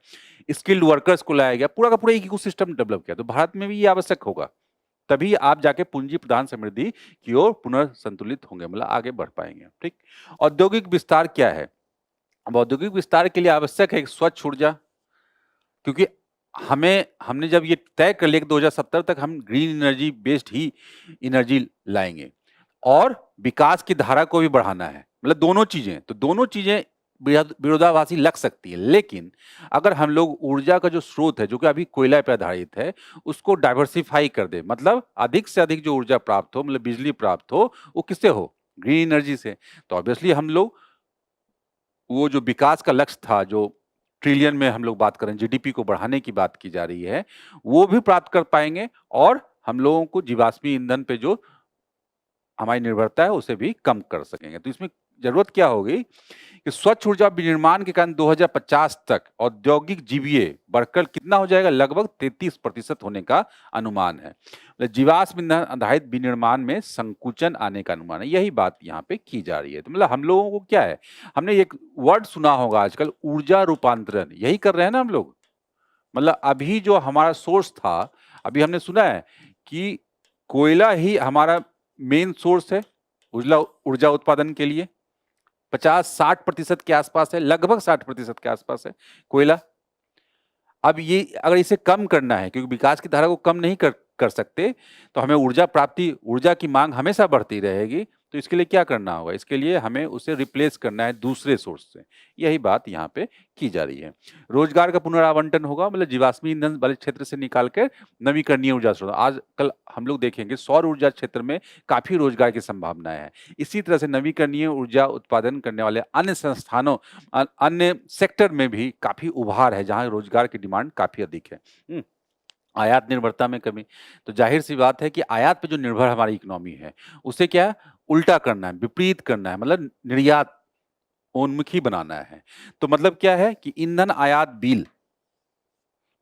स्किल्ड वर्कर्स को लाया गया, पूरा का पूरा एक इकोसिस्टम डेवलप किया। तो भारत में भी ये आवश्यक होगा, तभी आप जाके पूंजी प्रधान समृद्धि की ओर पुनर्संतुलित होंगे, मतलब आगे बढ़ पाएंगे। ठीक। औद्योगिक विस्तार क्या है? अब औद्योगिक विस्तार के लिए आवश्यक है स्वच्छ ऊर्जा, क्योंकि हमने जब ये तय कर लिया कि 2070 तक हम ग्रीन एनर्जी बेस्ड ही एनर्जी लाएंगे, और विकास की धारा को भी बढ़ाना है, मतलब दोनों चीजें। तो दोनों चीजें विरोधाभासी लग सकती है, लेकिन अगर हम लोग ऊर्जा का जो स्रोत है, जो कि अभी कोयला पे आधारित है, उसको डाइवर्सिफाई कर दे, मतलब अधिक से अधिक जो ऊर्जा प्राप्त हो, मतलब बिजली प्राप्त हो, वो किससे हो? ग्रीन एनर्जी से। तो ऑब्वियसली हम लोग वो जो विकास का लक्ष्य था, जो ट्रिलियन में हम लोग बात करें, जीडीपी को बढ़ाने की बात की जा रही है, वो भी प्राप्त कर पाएंगे, और हम लोगों को जीवाश्मी ईंधन पे जो हमारी निर्भरता है उसे भी कम कर सकेंगे। तो इसमें जरूरत क्या होगी कि स्वच्छ ऊर्जा विनिर्माण के कारण 2050 तक औद्योगिक जीवीए बढ़कर कितना हो जाएगा? लगभग 33% होने का अनुमान है। मतलब जीवाश्म ईंधन आधारित विनिर्माण में संकुचन आने का अनुमान है, यही बात यहाँ पे की जा रही है। तो मतलब हम लोगों को क्या है, हमने एक वर्ड सुना होगा आजकल, ऊर्जा रूपांतरण, यही कर रहे हैं ना हम लोग। मतलब अभी जो हमारा सोर्स था, अभी हमने सुना है कि कोयला ही हमारा मेन सोर्स है ऊर्जा ऊर्जा उत्पादन के लिए, 50-60% के आसपास है, लगभग 60% के आसपास है कोयला। अब ये अगर इसे कम करना है, क्योंकि विकास की धारा को कम नहीं कर सकते, तो हमें ऊर्जा प्राप्ति, ऊर्जा की मांग हमेशा बढ़ती रहेगी। तो इसके लिए क्या करना होगा? इसके लिए हमें उसे रिप्लेस करना है दूसरे सोर्स से, यही बात यहाँ पे की जा रही है। रोजगार का पुनरावंटन होगा, मतलब जीवाश्मी ईंधन वाले क्षेत्र से निकाल कर नवीकरणीय ऊर्जा स्रोत। आजकल हम लोग देखेंगे सौर ऊर्जा क्षेत्र में काफी रोजगार की संभावनाएं हैं। इसी तरह से नवीकरणीय ऊर्जा उत्पादन करने वाले अन्य संस्थानों, अन्य सेक्टर में भी काफी उभार है, जहां रोजगार की डिमांड काफी अधिक है। आयात निर्भरता में कमी, तो जाहिर सी बात है कि आयात पे जो निर्भर हमारी इकोनॉमी है, उसे क्या उल्टा करना है, विपरीत करना है, मतलब निर्यात उन्मुखी बनाना है। तो मतलब क्या है कि ईंधन आयात बिल,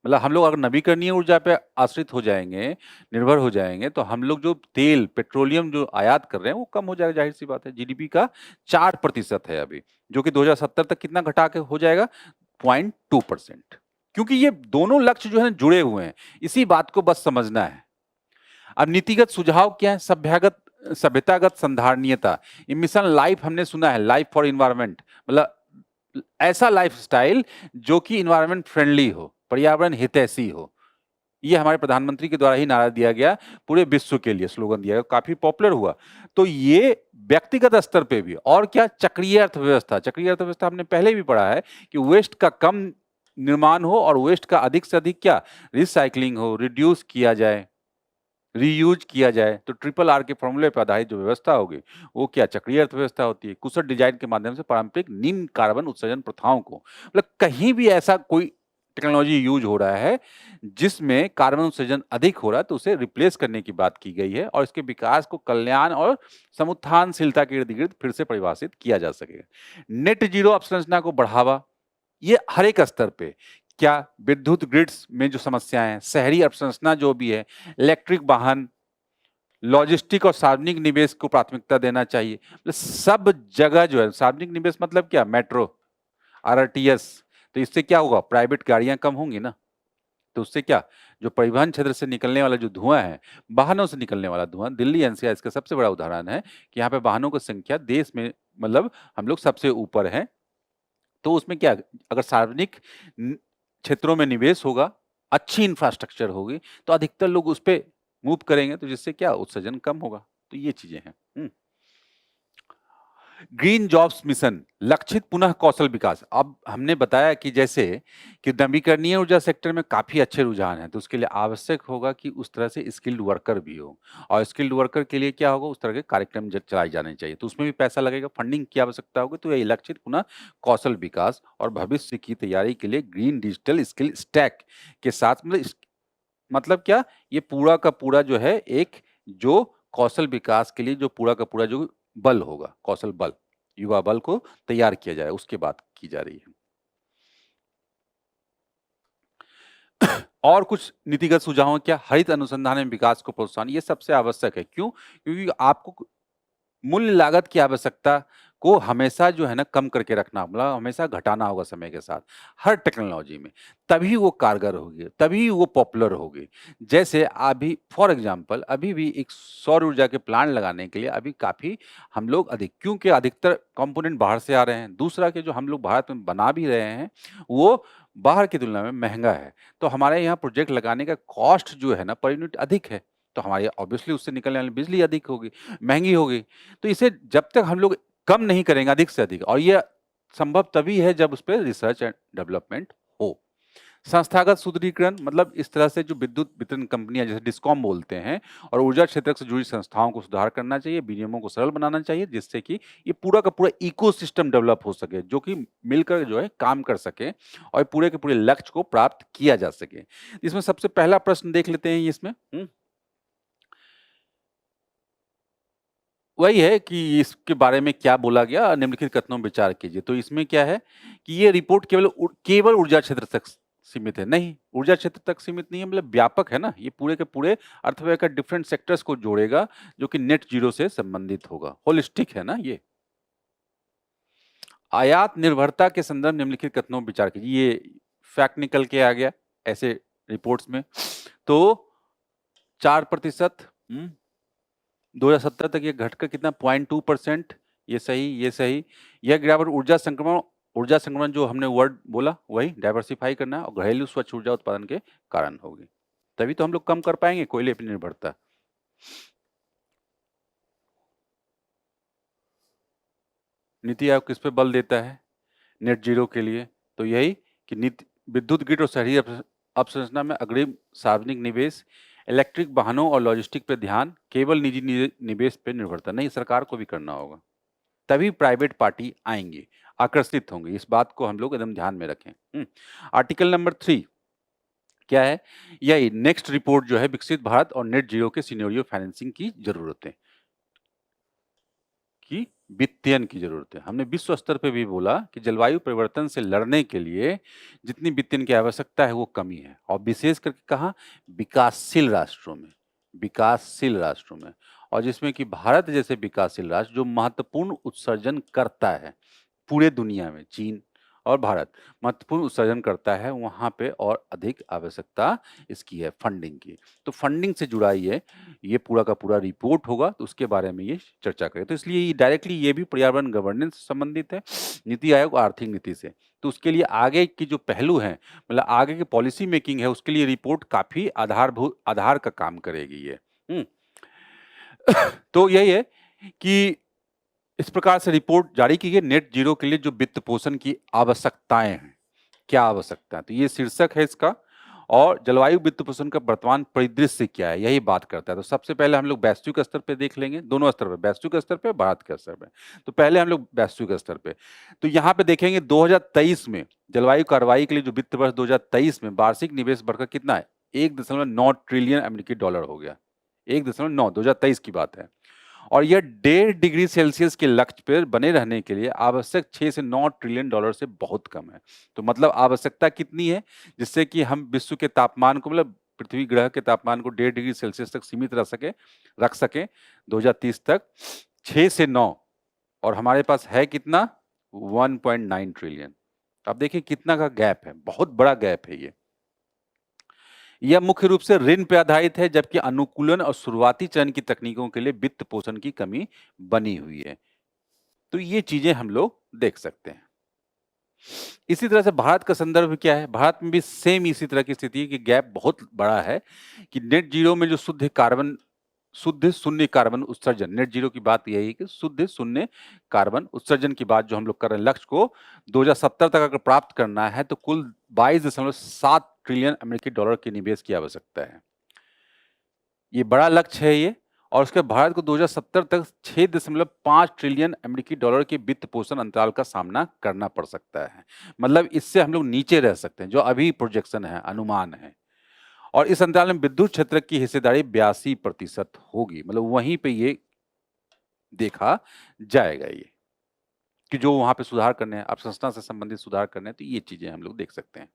मतलब हम लोग अगर नवीकरणीय ऊर्जा पे आश्रित हो जाएंगे, निर्भर हो जाएंगे, तो हम लोग जो तेल पेट्रोलियम जो आयात कर रहे हैं वो कम हो जाएगा। जाहिर सी बात है, जीडीपी का 4% है अभी, जो कि 2070 तक कितना घटा के हो जाएगा? 0.2%। क्योंकि ये दोनों लक्ष्य जो है जुड़े हुए हैं, इसी बात को बस समझना है। अब नीतिगत सुझाव क्या है? सभ्यतागत संधारणीयता, मिशन लाइफ हमने सुना है, लाइफ फॉर इन्वायरमेंट, मतलब ऐसा लाइफस्टाइल जो कि इन्वायरमेंट फ्रेंडली हो, पर्यावरण हितैषी हो। ये हमारे प्रधानमंत्री के द्वारा ही नारा दिया गया, पूरे विश्व के लिए स्लोगन दिया गया, काफी पॉपुलर हुआ। तो ये व्यक्तिगत स्तर पे भी, और क्या, चक्रीय अर्थव्यवस्था। चक्रीय अर्थव्यवस्था हमने पहले भी पढ़ा है कि वेस्ट का कम निर्माण हो और वेस्ट का अधिक से अधिक क्या रिसाइकलिंग हो, रिड्यूस किया जाए, रीयूज किया जाए। तो ट्रिपल आर के फॉर्मूले पर आधारित जो व्यवस्था होगी वो क्या चक्रीय अर्थव्यवस्था होती है। कुशल डिजाइन के माध्यम से पारंपरिक निम्न कार्बन उत्सर्जन प्रथाओं को, मतलब कहीं भी ऐसा कोई टेक्नोलॉजी यूज हो रहा है जिसमें कार्बन उत्सर्जन अधिक हो रहा है, तो उसे रिप्लेस करने की बात की गई है, और इसके विकास को कल्याण और समुत्थानशीलता के इर्द गिर्द फिर से परिभाषित किया जा सकेगा। नेट जीरो अवसंरचना को बढ़ावा, ये हर एक स्तर पे क्या विद्युत ग्रिड्स में जो समस्याएं हैं, शहरी अवसंरचना जो भी है, इलेक्ट्रिक वाहन, लॉजिस्टिक और सार्वजनिक निवेश को प्राथमिकता देना चाहिए। मतलब सब जगह जो है, सार्वजनिक निवेश मतलब क्या, मेट्रो, आरटीएस, तो इससे क्या होगा, प्राइवेट गाड़ियां कम होंगी ना, तो उससे क्या, जो परिवहन क्षेत्र से निकलने वाला जो धुआं है, वाहनों से निकलने वाला धुआं, दिल्ली एनसीआर इसका सबसे बड़ा उदाहरण है कि यहाँ पे वाहनों की संख्या देश में, मतलब हम लोग सबसे ऊपर हैं। तो उसमें क्या, अगर सार्वजनिक क्षेत्रों में निवेश होगा, अच्छी इंफ्रास्ट्रक्चर होगी, तो अधिकतर लोग उस पर मूव करेंगे, तो जिससे क्या, उत्सर्जन कम होगा। तो ये चीजें हैं। ग्रीन जॉब्स मिशन, लक्षित पुनः कौशल विकास। अब हमने बताया कि जैसे कि नवीकरणीय ऊर्जा सेक्टर में काफी अच्छे रुझान हैं, तो उसके लिए आवश्यक होगा कि उस तरह से स्किल्ड वर्कर भी हो, और स्किल्ड वर्कर के लिए क्या होगा, उस तरह के कार्यक्रम चलाए जाने चाहिए, तो उसमें भी पैसा लगेगा, फंडिंग की आवश्यकता होगी। तो ये लक्षित पुनः कौशल विकास और भविष्य की तैयारी के लिए ग्रीन डिजिटल स्किल स्टैक के साथ, मतलब क्या, ये पूरा का पूरा जो है एक जो कौशल विकास के लिए जो पूरा का पूरा जो बल होगा, कौशल बल, युवा बल को तैयार किया जाए, उसकी बात की जा रही है। और कुछ नीतिगत सुझाव, क्या, हरित अनुसंधान एवं विकास को प्रोत्साहन, ये सबसे आवश्यक है। क्यों? क्योंकि आपको मूल्य लागत की आवश्यकता को हमेशा जो है ना कम करके रखना, मतलब हमेशा घटाना होगा समय के साथ, हर टेक्नोलॉजी में, तभी वो कारगर होगी, तभी वो पॉपुलर होगी। जैसे अभी फॉर एग्जांपल अभी भी एक सौर ऊर्जा के प्लांट लगाने के लिए अभी काफी हम लोग अधिक, क्योंकि अधिकतर कंपोनेंट बाहर से आ रहे हैं, दूसरा के जो हम लोग भारत में बना भी रहे हैं वो बाहर की तुलना में महंगा है, तो हमारे यहाँ प्रोजेक्ट लगाने का कॉस्ट जो है ना पर यूनिट अधिक है, तो हमारी ऑब्वियसली उससे निकलने वाली बिजली अधिक होगी, महंगी होगी। तो इसे जब तक हम लोग कम नहीं करेंगे अधिक से अधिक, और ये संभव तभी है जब उस पर रिसर्च एंड डेवलपमेंट हो। संस्थागत सुदृढ़ीकरण, मतलब इस तरह से जो विद्युत वितरण कंपनियां जैसे डिस्कॉम बोलते हैं और ऊर्जा क्षेत्र से जुड़ी संस्थाओं को सुधार करना चाहिए, विनियमों को सरल बनाना चाहिए, जिससे कि ये पूरा का पूरा इकोसिस्टम डेवलप हो सके, जो कि मिलकर जो है काम कर सके और पूरे के पूरे लक्ष्य को प्राप्त किया जा सके। इसमें सबसे पहला प्रश्न देख लेते हैं इसमें, वही है कि इसके बारे में क्या बोला गया, निम्नलिखित कथनों में विचार कीजिए। तो इसमें क्या है कि ये रिपोर्ट केवल ऊर्जा क्षेत्र तक सीमित है, नहीं, ऊर्जा क्षेत्र तक सीमित नहीं है, मतलब व्यापक है ना, ये पूरे के पूरे अर्थव्यवस्था का डिफरेंट सेक्टर्स को जोड़ेगा, जो कि नेट जीरो से संबंधित होगा, होलिस्टिक है ना ये। आयात निर्भरता के संदर्भ निम्नलिखित कथनों में विचार कीजिए, ये फैक्ट निकल के आ गया ऐसे रिपोर्ट्स में। तो 4%, 2017 तक ये घटकर कितना, 0.2%, ये सही, ये सही। यह गिरावट ऊर्जा संक्रमण जो हमने वर्ड बोला वही डाइवर्सिफाई करना और घरेलू स्वच्छ ऊर्जा उत्पादन के कारण होगी, तभी तो हम लोग कम कर पाएंगे कोयले पर निर्भरता। नीति आयोग किस पे बल देता है नेट जीरो के लिए? तो यही कि विद्युत ग्रिड और शहरी अवसंरचना में अग्रिम सार्वजनिक निवेश, इलेक्ट्रिक वाहनों और लॉजिस्टिक पे ध्यान, केवल निजी निवेश पे निर्भरता नहीं, सरकार को भी करना होगा, तभी प्राइवेट पार्टी आएंगे, आकर्षित होंगे, इस बात को हम लोग एकदम ध्यान में रखें। आर्टिकल नंबर 3 क्या है, यही नेक्स्ट रिपोर्ट जो है, विकसित भारत और नेट जीरो के सिनेरियो फाइनेंसिंग की जरूरतें, की वित्तीयन की जरूरत है। हमने विश्व स्तर पे भी बोला कि जलवायु परिवर्तन से लड़ने के लिए जितनी वित्तीयन की आवश्यकता है वो कमी है, और विशेष करके कहा, विकासशील राष्ट्रों में, विकासशील राष्ट्रों में, और जिसमें कि भारत जैसे विकासशील राष्ट्र जो महत्वपूर्ण उत्सर्जन करता है पूरे दुनिया में, चीन और भारत महत्वपूर्ण उत्सर्जन करता है, वहां पे और अधिक आवश्यकता इसकी है फंडिंग की। तो फंडिंग से जुड़ा ये पूरा का पूरा रिपोर्ट होगा, तो उसके बारे में ये चर्चा करें। तो इसलिए डायरेक्टली ये भी पर्यावरण गवर्नेंस से संबंधित है, नीति आयोग आर्थिक नीति से। तो उसके लिए आगे की जो पहलू है, मतलब आगे की पॉलिसी मेकिंग है, उसके लिए रिपोर्ट काफी आधार का काम करेगी ये। तो यही है कि इस प्रकार से रिपोर्ट जारी की गई, नेट जीरो के लिए जो वित्त पोषण की आवश्यकताएं हैं, क्या आवश्यकता है, तो ये शीर्षक है इसका, और जलवायु वित्त पोषण का वर्तमान परिदृश्य क्या है, यही बात करता है। तो सबसे पहले हम लोग वैश्विक स्तर पे देख लेंगे, दोनों स्तर पे, वैश्विक स्तर पे, भारत के स्तर पे। तो पहले हम लोग वैश्विक स्तर पे, तो यहाँ पे देखेंगे 2023 में जलवायु कार्रवाई के लिए जो वित्त वर्ष 2023 में वार्षिक निवेश बढ़कर कितना है, 1.9 ट्रिलियन अमेरिकी डॉलर हो गया, 1.9, 2023 की बात है। और यह 1.5 डिग्री सेल्सियस के लक्ष्य पर बने रहने के लिए आवश्यक 6 से 9 ट्रिलियन डॉलर से बहुत कम है। तो मतलब आवश्यकता कितनी है जिससे कि हम विश्व के तापमान को, मतलब पृथ्वी ग्रह के तापमान को 1.5 डिग्री सेल्सियस तक सीमित रख सके 2030 तक, 6 से 9, और हमारे पास है कितना, 1.9 ट्रिलियन। अब देखिए कितना का गैप है, बहुत बड़ा गैप है ये। यह मुख्य रूप से ऋण पे आधारित है, जबकि अनुकूलन और शुरुआती चरण की तकनीकों के लिए वित्त पोषण की कमी बनी हुई है। तो ये चीजें हम लोग देख सकते हैं। इसी तरह से भारत का संदर्भ क्या है, भारत में भी सेम इसी तरह की स्थिति है कि गैप बहुत बड़ा है कि नेट जीरो में जो शुद्ध शून्य कार्बन उत्सर्जन, नेट जीरो की बात यही है कि शुद्ध शून्य कार्बन उत्सर्जन की बात जो हम लोग कर रहे हैं, लक्ष्य को 2070 तक अगर प्राप्त करना है तो कुल 22.7 ट्रिलियन अमेरिकी डॉलर के निवेश की आवश्यकता है। ये बड़ा लक्ष्य है ये, और उसके भारत को 2070 तक 6.5 ट्रिलियन अमेरिकी डॉलर के वित्त पोषण अंतराल का सामना करना पड़ सकता है। मतलब इससे हम लोग नीचे रह सकते हैं, जो अभी प्रोजेक्शन है, अनुमान है। और इस अंतराल में विद्युत क्षेत्र की हिस्सेदारी 82% होगी, मतलब वहीं पे ये देखा जाएगा ये कि जो वहां पे सुधार करने हैं, अवसंरचना से संबंधित सुधार करने हैं, तो ये चीजें हम लोग देख सकते हैं।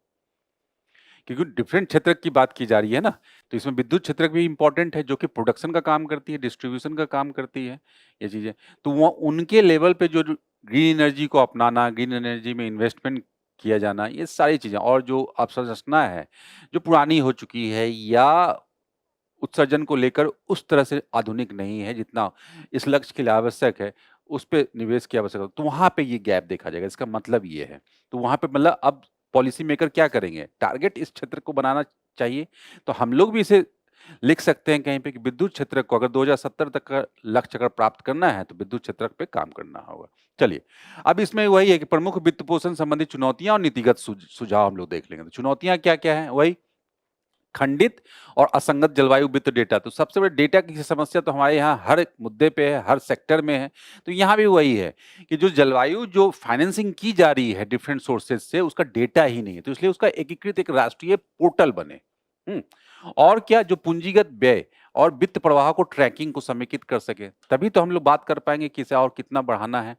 क्योंकि डिफरेंट क्षेत्र की बात की जा रही है ना, तो इसमें विद्युत क्षेत्र भी इंपॉर्टेंट है, जो कि प्रोडक्शन का काम करती है, डिस्ट्रीब्यूशन का काम करती है, ये चीजें। तो वो उनके लेवल पे जो ग्रीन एनर्जी को अपनाना, ग्रीन एनर्जी में इन्वेस्टमेंट किया जाना, ये सारी चीजें, और जो अवसंरचना है जो पुरानी हो चुकी है या उत्सर्जन को लेकर उस तरह से आधुनिक नहीं है जितना इस लक्ष्य के लिए आवश्यक है, उस पे निवेश की आवश्यकता, तो वहां पे ये गैप देखा जाएगा। इसका मतलब ये है, तो वहां पे मतलब अब पॉलिसी मेकर क्या करेंगे, टारगेट इस क्षेत्र को बनाना चाहिए। तो हम लोग भी इसे लिख सकते हैं कहीं पे कि विद्युत क्षेत्र को अगर 2070 तक का लक्ष्य अगर प्राप्त करना है तो विद्युत क्षेत्र पे काम करना होगा। चलिए, अब इसमें वही है कि प्रमुख वित्त पोषण संबंधी चुनौतियां और नीतिगत सुझाव हम लोग देख लेंगे। तो चुनौतियां क्या क्या है, वही खंडित और असंगत जलवायु वित्त डेटा। तो सबसे बड़ी डेटा की समस्या तो हमारे यहाँ हर मुद्दे पे है, हर सेक्टर में है। तो यहाँ भी वही है कि जो जलवायु जो फाइनेंसिंग की जा रही है डिफरेंट सोर्सेज से, उसका डेटा ही नहीं है। तो इसलिए उसका एकीकृत एक राष्ट्रीय पोर्टल बने। और क्या, जो पूंजीगत व्यय और वित्त प्रवाह को ट्रैकिंग को समेकित कर सके, तभी तो हम लोग बात कर पाएंगे कि इसे और कितना बढ़ाना है।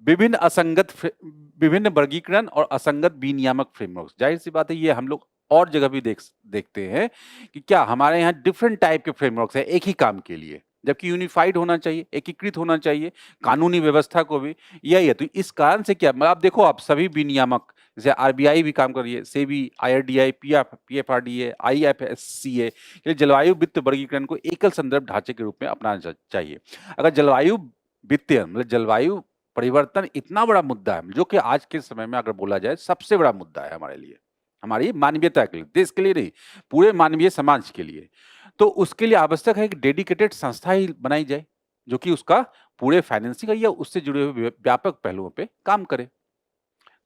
विभिन्न वर्गीकरण और असंगत विनियामक फ्रेमवर्क, जाहिर सी बात है ये हम लोग और जगह भी देखते हैं कि क्या हमारे यहाँ डिफरेंट टाइप के फ्रेमवर्क्स है एक ही काम के लिए, जबकि यूनिफाइड होना चाहिए, एकीकृत होना चाहिए कानूनी व्यवस्था को भी। यही है, तो इस कारण से क्या, आप देखो, आप सभी विनियामक, जैसे आरबीआई भी काम कर रही है, सेबी, आईआरडीआई, पीएफआरडीए, आईएफएससीए, जलवायु वित्त वर्गीकरण को एकल संदर्भ ढांचे के रूप में अपनाना चाहिए। अगर जलवायु वित्तीय मतलब जलवायु परिवर्तन इतना बड़ा मुद्दा है, जो कि आज के समय में अगर बोला जाए सबसे बड़ा मुद्दा है हमारे लिए, हमारी मानवीयता के लिए, देश के लिए नहीं, पूरे मानवीय समाज के लिए, तो उसके लिए आवश्यक है कि डेडिकेटेड संस्था ही बनाई जाए जो कि उसका पूरे फाइनेंसिंग या उससे जुड़े हुए व्यापक पहलुओं पे काम करे।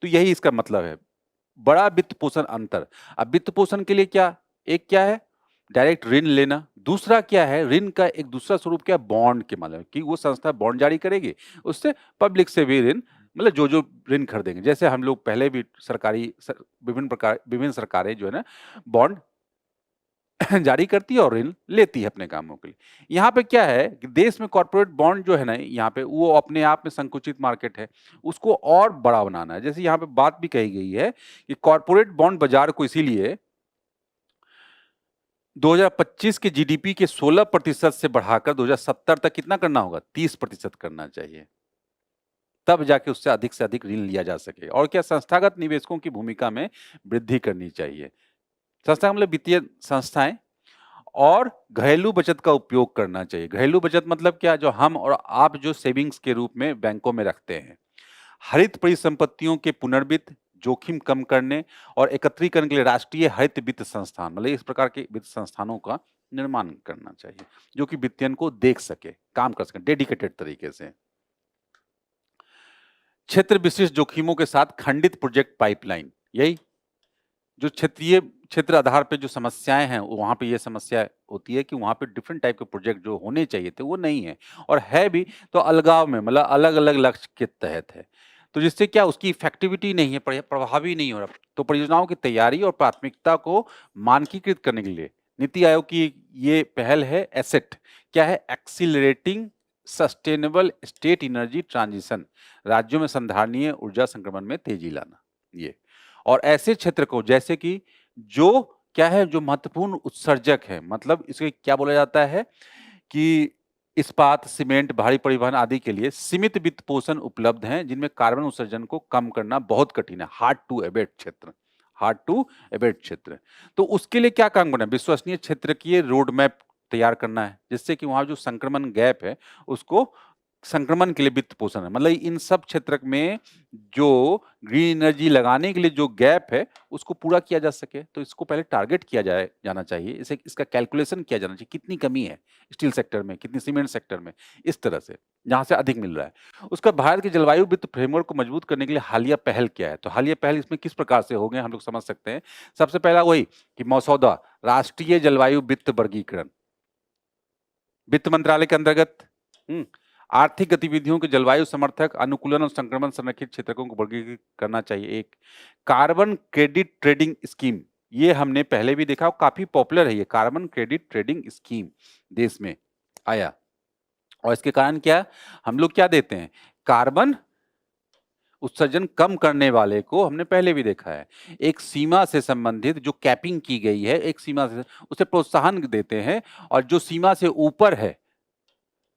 तो यही इसका मतलब है, बड़ा वित्त पोषण अंतर। अब वित्त पोषण के लिए क्या, एक क्या है डायरेक्ट ऋण लेना, दूसरा क्या है ऋण का एक दूसरा स्वरूप क्या, बॉन्ड के माध्यम कि वो संस्था बॉन्ड जारी करेगी, उससे पब्लिक से भी ऋण, मतलब जो ऋण खरीदेंगे, जैसे हम लोग पहले भी विभिन्न सरकारें जो है ना बॉन्ड जारी करती है और ऋण लेती है अपने कामों के लिए। यहाँ पे क्या है कि देश में कॉर्पोरेट बॉन्ड जो है ना, यहाँ पे वो अपने आप में संकुचित मार्केट है, उसको और बड़ा बनाना है। जैसे यहाँ पे बात भी कही गई है कि कॉर्पोरेट बॉन्ड बाजार को इसीलिए 2025 के जीडीपी के 16% से बढ़ाकर 2070 तक कितना करना होगा, 30% करना चाहिए, तब जाके उससे अधिक ऋण लिया जा सके। और क्या, संस्थागत निवेशकों की भूमिका में वृद्धि करनी चाहिए। संस्था मतलब वित्तीय संस्थाएं, और घरेलू बचत का उपयोग करना चाहिए। घरेलू बचत मतलब क्या, जो हम और आप जो सेविंग्स के रूप में बैंकों में रखते हैं। हरित परिसंपत्तियों के पुनर्वित्त, जोखिम कम करने और एकत्रीकरण के लिए राष्ट्रीय हरित वित्त संस्थान, मतलब इस प्रकार के वित्त संस्थानों का निर्माण करना चाहिए जो कि वित्तीयन को देख सके, काम कर सके डेडिकेटेड तरीके से। क्षेत्र विशिष्ट जोखिमों के साथ खंडित प्रोजेक्ट पाइपलाइन, यही जो क्षेत्र आधार पे जो समस्याएं हैं, वहां पे ये समस्या होती है कि वहां पे डिफरेंट टाइप के प्रोजेक्ट जो होने चाहिए थे वो नहीं है, और है भी तो अलगाव में, मतलब अलग अलग लक्ष्य के तहत है। तो जिससे क्या, उसकी इफेक्टिविटी नहीं है, प्रभावी नहीं हो रहा। तो परियोजनाओं की तैयारी और प्राथमिकता को मानकीकृत करने के लिए नीति आयोग की ये पहल है एसेट, क्या है, accelerating sustainable state energy transition, राज्यों में संधारणीय ऊर्जा संक्रमण में तेजी लाना, ये। और ऐसे क्षेत्र को जैसे कि जो क्या है, जो महत्वपूर्ण उत्सर्जक है, मतलब इसे क्या बोला जाता है कि इस्पात, सीमेंट, भारी परिवहन आदि के लिए सीमित वित्त पोषण उपलब्ध हैं, जिनमें कार्बन उत्सर्जन को कम करना बहुत कठिन है, हार्ड टू एबेट क्षेत्र, हार्ड टू एबेट क्षेत्र। तो उसके लिए क्या काम करना है, विश्वसनीय क्षेत्र की रोड मैप तैयार करना है, जिससे कि वहां जो संक्रमण गैप है उसको, संक्रमण के लिए वित्त पोषण है, मतलब इन सब क्षेत्र में जो ग्रीन एनर्जी लगाने के लिए जो गैप है उसको पूरा किया जा सके, तो इसको पहले टारगेट किया जाना चाहिए, इसे इसका कैलकुलेशन किया जाना चाहिए, कितनी कमी है स्टील सेक्टर में, कितनी सीमेंट सेक्टर में, इस तरह से जहां से अधिक मिल रहा है। उसका भारत के जलवायु वित्त फ्रेमवर्क को मजबूत करने के लिए हालिया पहल क्या है, तो हालिया पहल इसमें किस प्रकार से हो गए हम लोग समझ सकते हैं। सबसे पहला वही कि मसौदा राष्ट्रीय जलवायु वित्त वर्गीकरण, वित्त मंत्रालय के अंतर्गत आर्थिक गतिविधियों के जलवायु समर्थक अनुकूलन और संक्रमण संरक्षित क्षेत्रों को वर्गीकृत करना चाहिए। एक कार्बन क्रेडिट ट्रेडिंग स्कीम, ये हमने पहले भी देखा, काफी पॉपुलर है ये कार्बन क्रेडिट ट्रेडिंग स्कीम, देश में आया। और इसके कारण क्या, हम लोग क्या देते हैं, कार्बन उत्सर्जन कम करने वाले को हमने पहले भी देखा है, एक सीमा से संबंधित जो कैपिंग की गई है, एक सीमा से उसे प्रोत्साहन देते हैं, और जो सीमा से ऊपर है,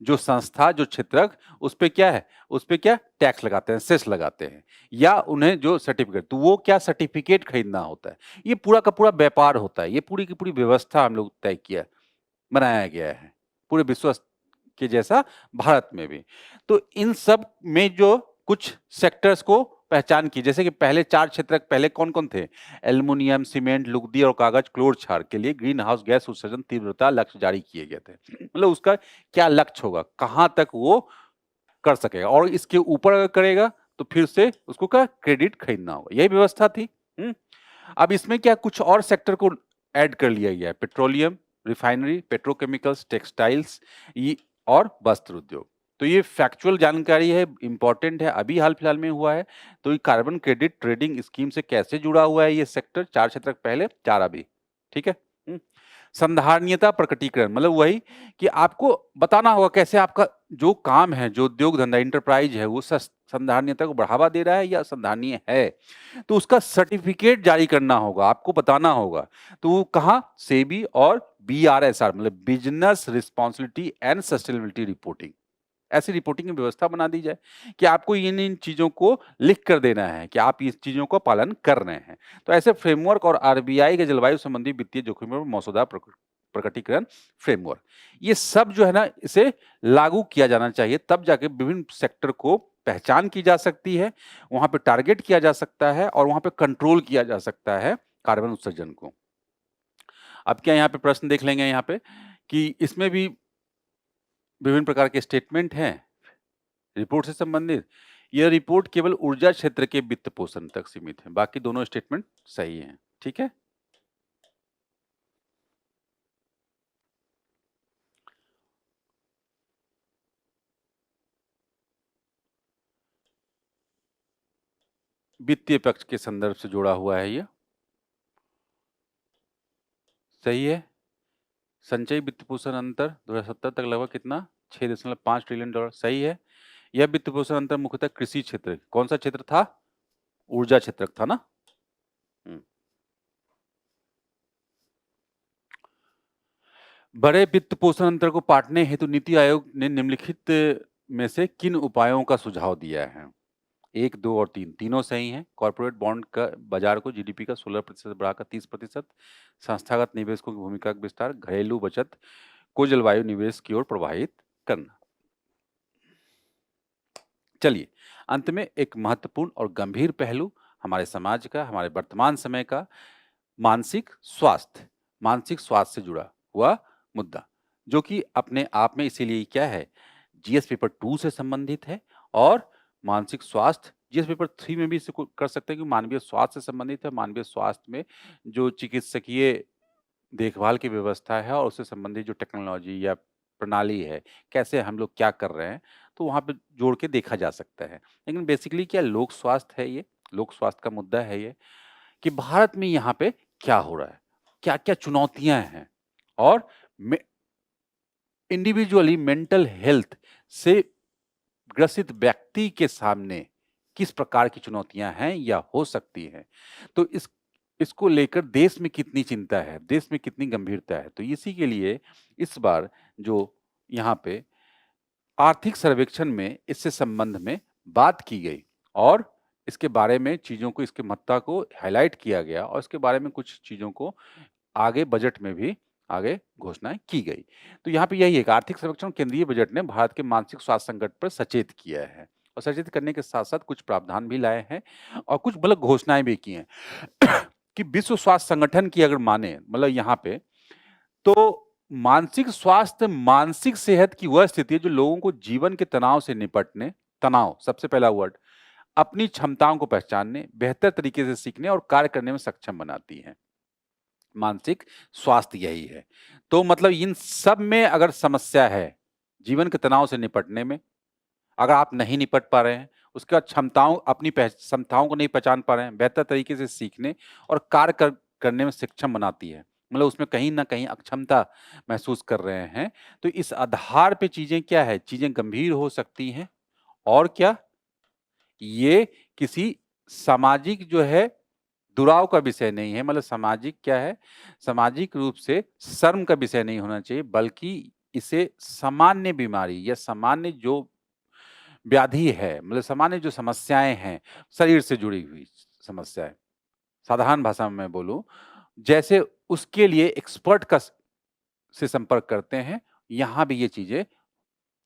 जो संस्था, जो क्षेत्रक, उस पे क्या है, उस पे क्या टैक्स लगाते हैं, सेस लगाते हैं, या उन्हें जो सर्टिफिकेट, तो वो क्या सर्टिफिकेट खरीदना होता है, ये पूरा का पूरा व्यापार होता है, ये पूरी की पूरी व्यवस्था हम लोग तय किया, बनाया गया है पूरे विश्व के जैसा भारत में भी। तो इन सब में जो कुछ सेक्टर्स को पहचान की, जैसे कि पहले 4 क्षेत्र पहले कौन कौन थे, एल्युमिनियम, सीमेंट, लुगदी और कागज, क्लोर क्षार के लिए ग्रीन हाउस गैस उत्सर्जन तीव्रता लक्ष्य जारी किए गए थे, मतलब उसका क्या लक्ष्य होगा, कहां तक वो कर सकेगा, और इसके ऊपर अगर करेगा तो फिर से उसको क्या क्रेडिट खरीदना होगा, यही व्यवस्था थी। अब इसमें क्या कुछ और सेक्टर को ऐड कर लिया गया है, पेट्रोलियम, रिफाइनरी, पेट्रोकेमिकल्स, टेक्सटाइल्स और वस्त्र उद्योग। तो ये फैक्चुअल जानकारी है, इंपॉर्टेंट है, अभी हाल फिलहाल में हुआ है। तो ये कार्बन क्रेडिट ट्रेडिंग स्कीम से कैसे जुड़ा हुआ है ये सेक्टर, 4 क्षेत्र पहले, 4 अभी, ठीक है। संधारणीयता प्रकटीकरण, मतलब वही कि आपको बताना होगा कैसे आपका जो काम है, जो उद्योग धंधा इंटरप्राइज है, वो संधारणीयता को बढ़ावा दे रहा है या संधारणीय है, तो उसका सर्टिफिकेट जारी करना होगा, आपको बताना होगा। तो वो कहाँ, सेबी और BRSR, मतलब business responsibility and sustainability reporting, ऐसी रिपोर्टिंग की व्यवस्था बना दी जाए कि आपको इन चीजों को लिख कर देना है कि आप इस चीजों का पालन कर रहे हैं। तो ऐसे फ्रेमवर्क और RBI के जलवायु संबंधी वित्तीय जोखिम पर मसौदा प्रकटीकरण फ्रेमवर्क, ये सब जो है ना, इसे लागू किया जाना चाहिए, तब जाके विभिन्न सेक्टर को पहचान की जा सकती है, वहां पे टारगेट किया जा सकता है, और वहां पे कंट्रोल किया जा सकता है कार्बन उत्सर्जन को। अब क्या यहाँ पे प्रश्न देख लेंगे यहाँ पे कि इसमें भी विभिन्न प्रकार के स्टेटमेंट हैं रिपोर्ट से संबंधित। यह रिपोर्ट केवल ऊर्जा क्षेत्र के वित्त पोषण तक सीमित है, बाकी दोनों स्टेटमेंट सही हैं, ठीक है। वित्तीय पक्ष के संदर्भ से जुड़ा हुआ है, यह सही है। संचयी वित्त पोषण अंतर 2070 तक लगभग कितना, 6.5 ट्रिलियन डॉलर, सही है। यह वित्त पोषण अंतर मुख्यतः कृषि क्षेत्र, कौन सा क्षेत्र था, ऊर्जा क्षेत्र था ना। बड़े वित्त पोषण अंतर को पाटने हेतु नीति आयोग ने निम्नलिखित में से किन उपायों का सुझाव दिया है, 1, 2 और 3, तीनों सही हैं। कॉर्पोरेट बॉन्ड का बाजार को GDP का 16% बढ़ाकर 30%, संस्थागत निवेशकों की भूमिका का विस्तार, घरेलू बचत को जलवायु निवेश की ओर प्रभावित करना। चलिए अंत में एक महत्वपूर्ण और गंभीर पहलू हमारे समाज का, हमारे वर्तमान समय का, मानसिक स्वास्थ्य से जुड़ा हुआ मुद्दा, जो कि अपने आप में इसीलिए क्या है, GS पेपर 2 से संबंधित है, और मानसिक स्वास्थ्य GS पेपर 3 में भी इसे कर सकते हैं कि मानवीय स्वास्थ्य से संबंधित है। मानवीय स्वास्थ्य में जो चिकित्सकीय देखभाल की व्यवस्था है और उससे संबंधित जो टेक्नोलॉजी या प्रणाली है, कैसे हम लोग क्या कर रहे हैं, तो वहाँ पे जोड़ के देखा जा सकता है। लेकिन बेसिकली क्या लोक स्वास्थ्य है, ये लोक स्वास्थ्य का मुद्दा है ये, कि भारत में यहाँ पे क्या हो रहा है, क्या क्या चुनौतियां हैं, और इंडिविजुअली मेंटल हेल्थ से ग्रसित व्यक्ति के सामने किस प्रकार की चुनौतियां हैं या हो सकती हैं, तो इसको लेकर देश में कितनी चिंता है, देश में कितनी गंभीरता है। तो इसी के लिए इस बार जो यहाँ पे आर्थिक सर्वेक्षण में इससे संबंध में बात की गई और इसके बारे में चीज़ों को, इसके महत्ता को हाइलाइट किया गया और इसके बारे में कुछ चीज़ों को आगे बजट में भी आगे घोषणाएं की गई। तो यहाँ पे यही है कि आर्थिक सर्वेक्षण केंद्रीय बजट ने भारत के मानसिक स्वास्थ्य संकट पर सचेत किया है और सचेत करने के साथ साथ कुछ प्रावधान भी लाए हैं और कुछ बल्कि घोषणाएं भी की हैं कि विश्व स्वास्थ्य संगठन की अगर माने, मतलब यहाँ पे, तो मानसिक स्वास्थ्य, मानसिक सेहत की वह स्थिति है जो लोगों को जीवन के तनाव से निपटने, तनाव सबसे पहला वर्ड, अपनी क्षमताओं को पहचानने, बेहतर तरीके से सीखने और कार्य करने में सक्षम बनाती है। मानसिक स्वास्थ्य यही है। तो मतलब इन सब में अगर समस्या है, जीवन के तनाव से निपटने में अगर आप नहीं निपट पा रहे हैं, उसके बाद क्षमताओं, अपनी क्षमताओं को नहीं पहचान पा रहे हैं, बेहतर तरीके से सीखने और कार्य करने में सक्षम बनाती है, मतलब उसमें कहीं ना कहीं अक्षमता महसूस कर रहे हैं, तो इस आधार पे चीजें क्या है, चीजें गंभीर हो सकती हैं। और क्या, ये किसी सामाजिक जो है दुराव का विषय नहीं है, मतलब सामाजिक क्या है, सामाजिक रूप से शर्म का विषय नहीं होना चाहिए, बल्कि इसे सामान्य बीमारी या सामान्य जो व्याधि है, मतलब सामान्य जो समस्याएं हैं, शरीर से जुड़ी हुई समस्याएं, साधारण भाषा में मैं बोलूं, जैसे उसके लिए एक्सपर्ट का से संपर्क करते हैं, यहां भी ये चीजें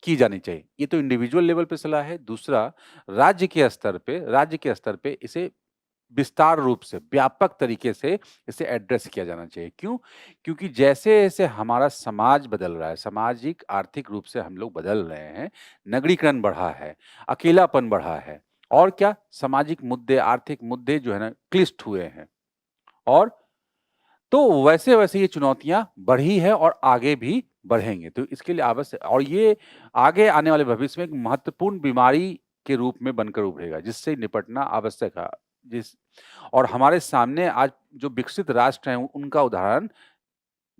की जानी चाहिए। ये तो इंडिविजुअल लेवल पे सलाह है। दूसरा, राज्य के स्तर पे इसे विस्तार रूप से, व्यापक तरीके से इसे एड्रेस किया जाना चाहिए। क्यों? क्योंकि जैसे-जैसे हमारा समाज बदल रहा है, सामाजिक आर्थिक रूप से हम लोग बदल रहे हैं, नगरीकरण बढ़ा है, अकेलापन बढ़ा है और क्या, सामाजिक मुद्दे, आर्थिक मुद्दे जो है ना क्लिष्ट हुए हैं और तो वैसे-वैसे ये चुनौतियां बढ़ी है और आगे भी बढ़ेंगे। तो इसके लिए आवश्यक, और ये आगे आने वाले भविष्य में एक महत्वपूर्ण बीमारी के रूप में बनकर उभरेगा, जिससे निपटना आवश्यक है। जिस और हमारे सामने आज जो विकसित राष्ट्र हैं, उनका उदाहरण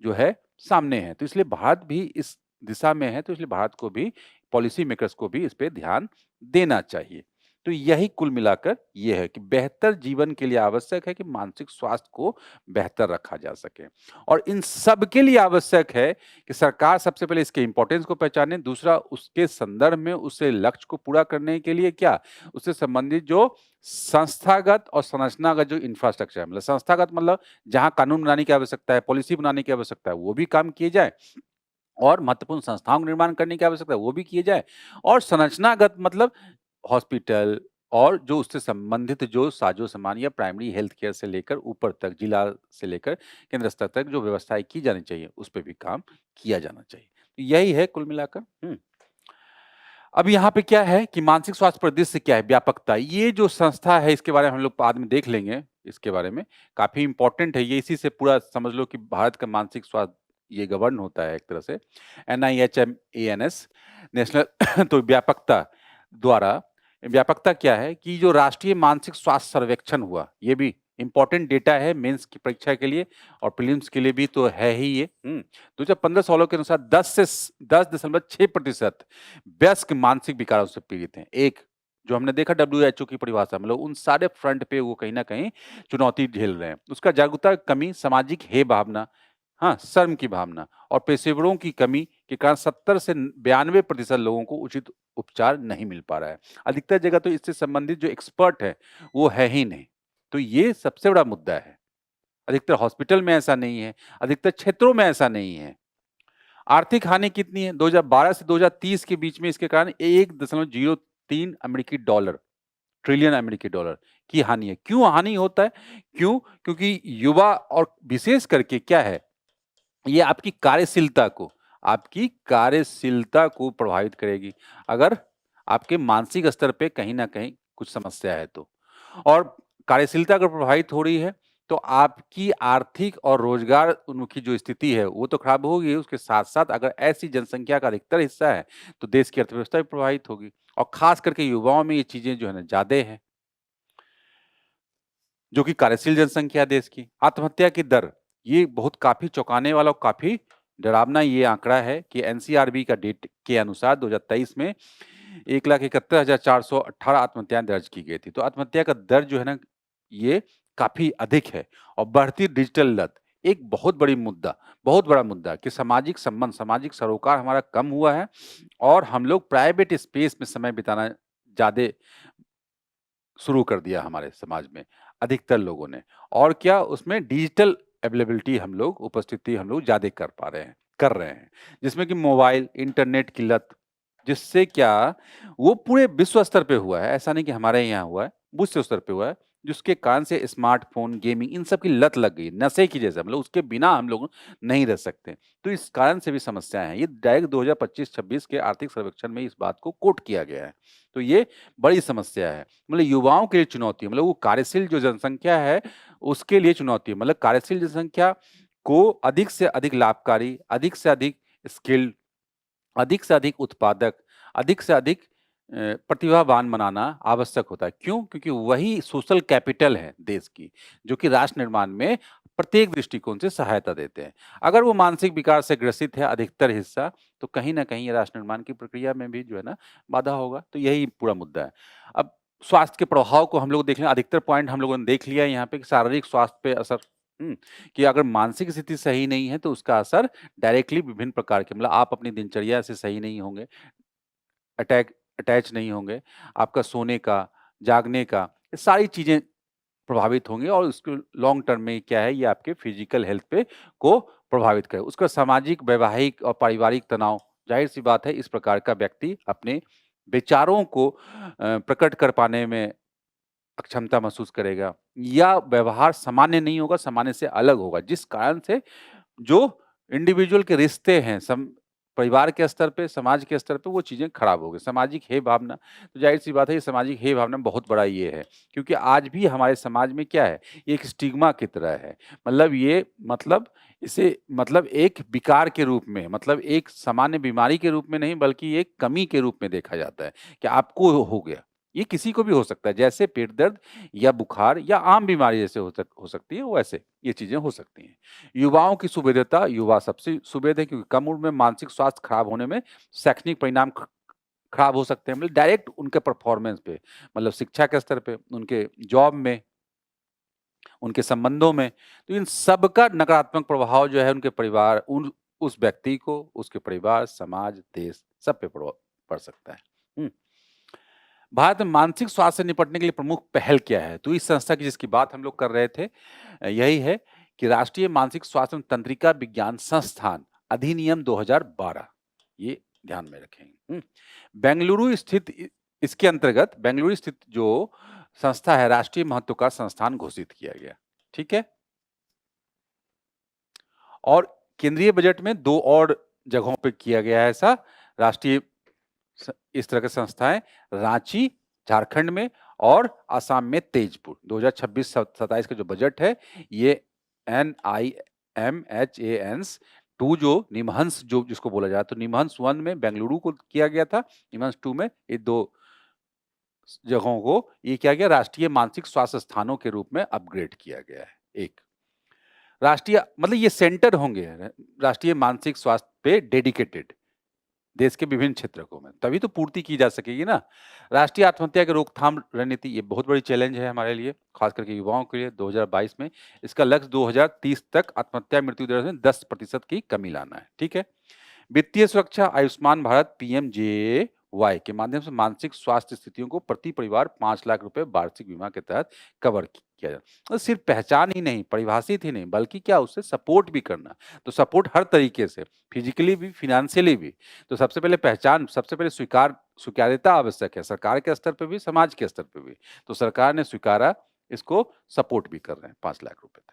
जो है सामने है। तो इसलिए भारत भी इस दिशा में है, तो इसलिए भारत को भी, पॉलिसी मेकर्स को भी इस पे ध्यान देना चाहिए। तो यही कुल मिलाकर ये है कि बेहतर जीवन के लिए आवश्यक है कि मानसिक स्वास्थ्य को बेहतर रखा जा सके और इन सब के लिए आवश्यक है कि सरकार सबसे पहले इसके इंपॉर्टेंस को पहचाने, दूसरा उसके संदर्भ में उससे लक्ष्य को पूरा करने के लिए क्या, उससे संबंधित जो संस्थागत और संरचनागत जो इंफ्रास्ट्रक्चर है, मतलब संस्थागत मतलब जहां कानून बनाने की आवश्यकता है, पॉलिसी बनाने की आवश्यकता है, वो भी काम किए जाए और महत्वपूर्ण संस्थाओं का निर्माण करने की आवश्यकता है, वो भी किए जाए और संरचनागत मतलब हॉस्पिटल और जो उससे संबंधित जो साजो-सामान या प्राइमरी हेल्थ केयर से लेकर ऊपर तक, जिला से लेकर केंद्र स्तर तक जो व्यवस्थाएँ की जानी चाहिए, उस पे भी काम किया जाना चाहिए। तो यही है कुल मिलाकर। अब यहाँ पे क्या है कि मानसिक स्वास्थ्य परिदृश्य क्या है, व्यापकता। ये जो संस्था है, इसके बारे में हम लोग बाद में देख लेंगे, इसके बारे में काफ़ी इम्पोर्टेंट है ये, इसी से पूरा समझ लो कि भारत का मानसिक स्वास्थ्य ये गवर्न होता है एक तरह से, NIHMANS, नेशनल तो व्यापकता द्वारा, व्यापकता क्या है कि जो राष्ट्रीय मानसिक स्वास्थ्य सर्वेक्षण हुआ, ये भी इम्पोर्टेंट डेटा है मेंस की परीक्षा के लिए और प्रीलिम्स के लिए भी तो है ही ये। 2015 सालों के अनुसार 10.6% वयस्क मानसिक विकारों से पीड़ित हैं। एक जो हमने देखा WHO की परिभाषा, मतलब उन सारे फ्रंट पे वो कहीं न कहीं चुनौती झेल रहे हैं। उसका जागरूकता कमी, सामाजिक हेय भावना, हाँ, शर्म की भावना और पेशेवरों की कमी के कारण 70 से 92% लोगों को उचित उपचार नहीं मिल पा रहा है। अधिकतर जगह तो इससे संबंधित जो एक्सपर्ट है, वो है ही नहीं। तो ये सबसे बड़ा मुद्दा है। अधिकतर हॉस्पिटल में ऐसा नहीं है, अधिकतर क्षेत्रों में ऐसा नहीं है। आर्थिक हानि कितनी है? 2012 से 2030 के बीच में इसके कारण 1.03 अमेरिकी डॉलर, ट्रिलियन अमेरिकी डॉलर की हानि है। क्यों हानि होता है? क्यों? क्योंकि युवा और विशेष करके क्या है, ये आपकी कार्यशीलता को प्रभावित करेगी, अगर आपके मानसिक स्तर पे कहीं न कहीं कुछ समस्या है तो। और कार्यशीलता अगर प्रभावित हो रही है, तो आपकी आर्थिक और रोजगार उन्मुखी जो स्थिति है, वो तो खराब होगी, उसके साथ-साथ अगर ऐसी जनसंख्या का अधिकतर हिस्सा है, तो देश की अर्थव्यवस्था भी प्रभावित होगी और खास करके युवाओं में ये चीज़ें जो है ना ज़्यादा है, जो कि कार्यशील जनसंख्या है देश की। आत्महत्या की दर, ये बहुत काफ़ी चौंकाने वाला और काफ़ी डरावना ये आंकड़ा है कि एनसीआरबी का डेट के अनुसार 2023 में 1,71,418 आत्महत्याएं दर्ज की गई थी। तो आत्महत्या का दर जो है ना, ये काफी अधिक है। और बढ़ती डिजिटल लत एक बहुत बड़ा मुद्दा कि सामाजिक संबंध, सामाजिक सरोकार हमारा कम हुआ है और हम लोग प्राइवेट स्पेस में समय बिताना ज्यादा शुरू कर दिया हमारे समाज में अधिकतर लोगों ने। और क्या उसमें डिजिटल अवेलेबिलिटी उपस्थिति हम लोग ज्यादा कर रहे हैं, जिसमें कि मोबाइल इंटरनेट की लत, जिससे क्या वो पूरे विश्व स्तर पे हुआ है, ऐसा नहीं कि हमारे यहाँ हुआ है, विश्व स्तर पे हुआ है, जिसके कारण से स्मार्टफोन गेमिंग इन सब की लत लग गई, नशे की जैसे, मतलब उसके बिना हम लोग नहीं रह सकते। तो इस कारण से भी समस्याएं हैं। ये डायरेक्ट 2025-26 के आर्थिक सर्वेक्षण में इस बात को कोट किया गया है। तो ये बड़ी समस्या है, मतलब युवाओं के लिए चुनौती है, मतलब वो कार्यशील जो जनसंख्या है उसके लिए चुनौती है, मतलब कार्यशील जनसंख्या को अधिक से अधिक लाभकारी, अधिक से अधिक स्किल्ड, अधिक से अधिक उत्पादक, अधिक से अधिक प्रतिभावान बनाना आवश्यक होता है। क्यों? क्योंकि वही सोशल कैपिटल है देश की, जो कि राष्ट्र निर्माण में प्रत्येक दृष्टिकोण से सहायता देते हैं। अगर वो मानसिक विकार से ग्रसित है अधिकतर हिस्सा, तो कहीं न कहीं ये राष्ट्र निर्माण की प्रक्रिया में भी जो है ना बाधा होगा। तो यही पूरा मुद्दा है। अब स्वास्थ्य के प्रभाव को हम लोग देख लें, अधिकतर पॉइंट हम लोगों ने देख लिया है यहाँ पे कि शारीरिक स्वास्थ्य पे असर, कि अगर मानसिक स्थिति सही नहीं है तो उसका असर डायरेक्टली विभिन्न प्रकार के, मतलब आप अपनी दिनचर्या से सही नहीं होंगे, अटैक अटैच नहीं होंगे, आपका सोने का, जागने का, ये सारी चीज़ें प्रभावित होंगी और उसके लॉन्ग टर्म में क्या है, ये आपके फिजिकल हेल्थ पे को प्रभावित करे। उसका सामाजिक, वैवाहिक और पारिवारिक तनाव, ज़ाहिर-सी बात है इस प्रकार का व्यक्ति अपने विचारों को प्रकट कर पाने में अक्षमता महसूस करेगा या व्यवहार सामान्य नहीं होगा, सामान्य से अलग होगा, जिस कारण से जो इंडिविजुअल के रिश्ते हैं परिवार के स्तर पे, समाज के स्तर पे वो चीज़ें खराब हो गई। सामाजिक हेय भावना, तो ज़ाहिर-सी बात है ये सामाजिक हेय भावना बहुत बड़ा ये है, क्योंकि आज भी हमारे समाज में क्या है, ये एक स्टिग्मा की तरह है। इसे एक विकार के रूप में, मतलब एक सामान्य बीमारी के रूप में नहीं बल्कि एक कमी के रूप में देखा जाता है, कि आपको हो गया। ये किसी को भी हो सकता है, जैसे पेट दर्द या बुखार या आम बीमारी जैसे हो सकती है, वैसे ये चीज़ें हो सकती हैं। युवाओं की सुभेद्यता, युवा सबसे सुभेद है क्योंकि कम उम्र में मानसिक स्वास्थ्य खराब होने में शैक्षणिक परिणाम खराब हो सकते हैं, मतलब डायरेक्ट उनके परफॉर्मेंस पे, मतलब शिक्षा के स्तर पे, उनके जॉब में, उनके संबंधों में। तो इन सब का नकारात्मक प्रभाव जो है उनके परिवार, उस व्यक्ति को, उसके परिवार, समाज, देश सब पे प्रभाव पड़ सकता है। हुँ। भारत में मानसिक स्वास्थ्य से निपटने के लिए प्रमुख पहल क्या है? तो इस संस्था की जिसकी बात हम लोग कर रहे थे, यही है कि राष्ट्रीय मानसिक स्वास्थ्य एवं तंत्रिका विज्ञान संस्थान अधिनियम 2012, ये ध्यान में रखेंगे। बेंगलुरु स्थित इसके अंतर्गत बेंगलुरु स्थित जो संस्था है, राष्ट्रीय महत्व का संस्थान घोषित किया गया। ठीक है? और केंद्रीय बजट में 2 और जगहों पे किया गया है ऐसा, राष्ट्रीय इस तरह की संस्थाएं रांची झारखंड में और असम में तेजपुर। 2026-27 का जो बजट है, ये NIMHANS 2 जो निमहंस जो जिसको बोला जाता है, तो निमहंस 1 में बेंगलुरु को किया गया था, निमहंस 2 में ये 2 जगहों को ये किया गया, राष्ट्रीय मानसिक स्वास्थ्य स्थानों के रूप में अपग्रेड किया गया है। एक राष्ट्रीय, मतलब ये सेंटर होंगे राष्ट्रीय मानसिक स्वास्थ्य पे डेडिकेटेड देश के विभिन्न क्षेत्रकों में, तभी तो पूर्ति की जा सकेगी ना। राष्ट्रीय आत्महत्या की रोकथाम रणनीति, ये बहुत बड़ी चैलेंज है हमारे लिए, खास करके युवाओं के लिए। 2022 में इसका लक्ष्य 2030 तक आत्महत्या मृत्यु दर में 10% की कमी लाना है। ठीक है? वित्तीय सुरक्षा, आयुष्मान भारत PMJAY के माध्यम से मानसिक स्वास्थ्य स्थितियों को प्रति परिवार 5 लाख रुपए वार्षिक बीमा के तहत कवर किया जाए। तो सिर्फ पहचान ही नहीं, परिभाषित ही नहीं, बल्कि क्या उससे सपोर्ट भी करना। तो सपोर्ट हर तरीके से, फिजिकली भी, फाइनेंशियली भी। तो सबसे पहले पहचान, सबसे पहले स्वीकार्यता आवश्यक है, सरकार के स्तर पे भी, समाज के स्तर पे भी। तो सरकार ने स्वीकारा, इसको सपोर्ट भी कर रहे हैं 5 लाख रुपए तक।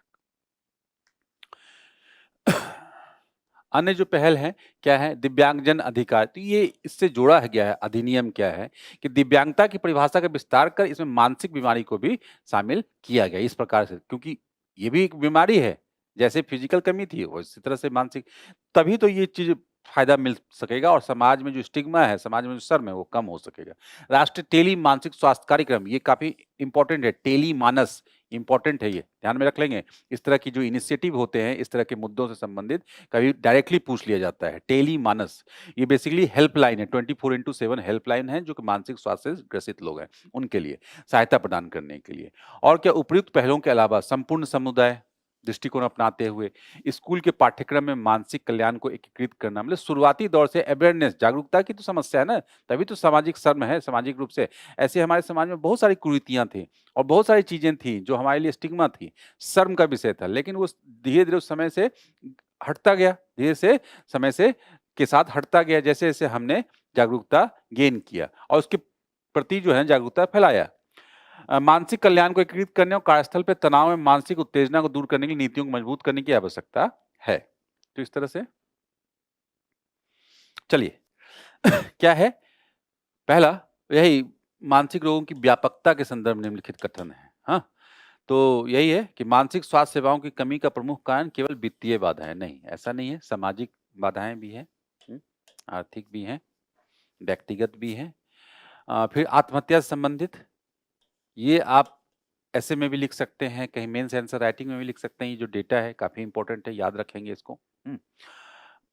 अन्य जो पहल है, क्या है? दिव्यांगजन अधिकार। तो ये इससे जोड़ा गया है अधिनियम, क्या है कि दिव्यांगता की परिभाषा का विस्तार कर इसमें मानसिक बीमारी को भी शामिल किया गया इस प्रकार से, क्योंकि ये भी एक बीमारी है, जैसे फिजिकल कमी थी उसी तरह से मानसिक, तभी तो ये चीज फायदा मिल सकेगा और समाज में जो स्टिग्मा है, समाज में जो शर्म है, वो कम हो सकेगा। राष्ट्रीय टेली मानसिक स्वास्थ्य कार्यक्रम, ये काफी इंपॉर्टेंट है, टेली मानस, इंपॉर्टेंट है, ये ध्यान में रख लेंगे। इस तरह की जो इनिशिएटिव होते हैं, इस तरह के मुद्दों से संबंधित कभी डायरेक्टली पूछ लिया जाता है। टेली मानस, ये बेसिकली हेल्पलाइन है, 24/7 हेल्पलाइन है, जो कि मानसिक स्वास्थ्य से ग्रसित लोग हैं उनके लिए सहायता प्रदान करने के लिए। और क्या उपयुक्त पहलों के अलावा संपूर्ण समुदाय दृष्टिकोण अपनाते हुए स्कूल के पाठ्यक्रम में मानसिक कल्याण को एकीकृत करना, मतलब शुरुआती दौर से अवेयरनेस, जागरूकता की तो समस्या है ना, तभी तो सामाजिक शर्म है, सामाजिक रूप से। ऐसे हमारे समाज में बहुत सारी कुरीतियां थी और बहुत सारी चीजें थी जो हमारे लिए स्टिग्मा थी, शर्म का विषय था, लेकिन वो धीरे धीरे उस समय से हटता गया, धीरे से समय से के साथ हटता गया, जैसे जैसे हमने जागरूकता गेन किया और उसके प्रति जो है जागरूकता फैलाया। मानसिक कल्याण को एकीकृत करने और कार्यस्थल पे तनाव में मानसिक उत्तेजना को दूर करने की नीतियों को मजबूत करने की आवश्यकता है। तो इस तरह से चलिए क्या है, पहला यही मानसिक रोगों की व्यापकता के संदर्भ में निम्नलिखित कथन है। हाँ, तो यही है कि मानसिक स्वास्थ्य सेवाओं की कमी का प्रमुख कारण केवल वित्तीय बाधाएं नहीं, ऐसा नहीं है, सामाजिक बाधाएं भी है, आर्थिक भी हैं, व्यक्तिगत भी हैं। फिर आत्महत्या से संबंधित, ये आप ऐसे में भी लिख सकते हैं, कहीं मेंस आंसर राइटिंग में भी लिख सकते हैं। ये जो डेटा है काफी इंपॉर्टेंट है, याद रखेंगे इसको।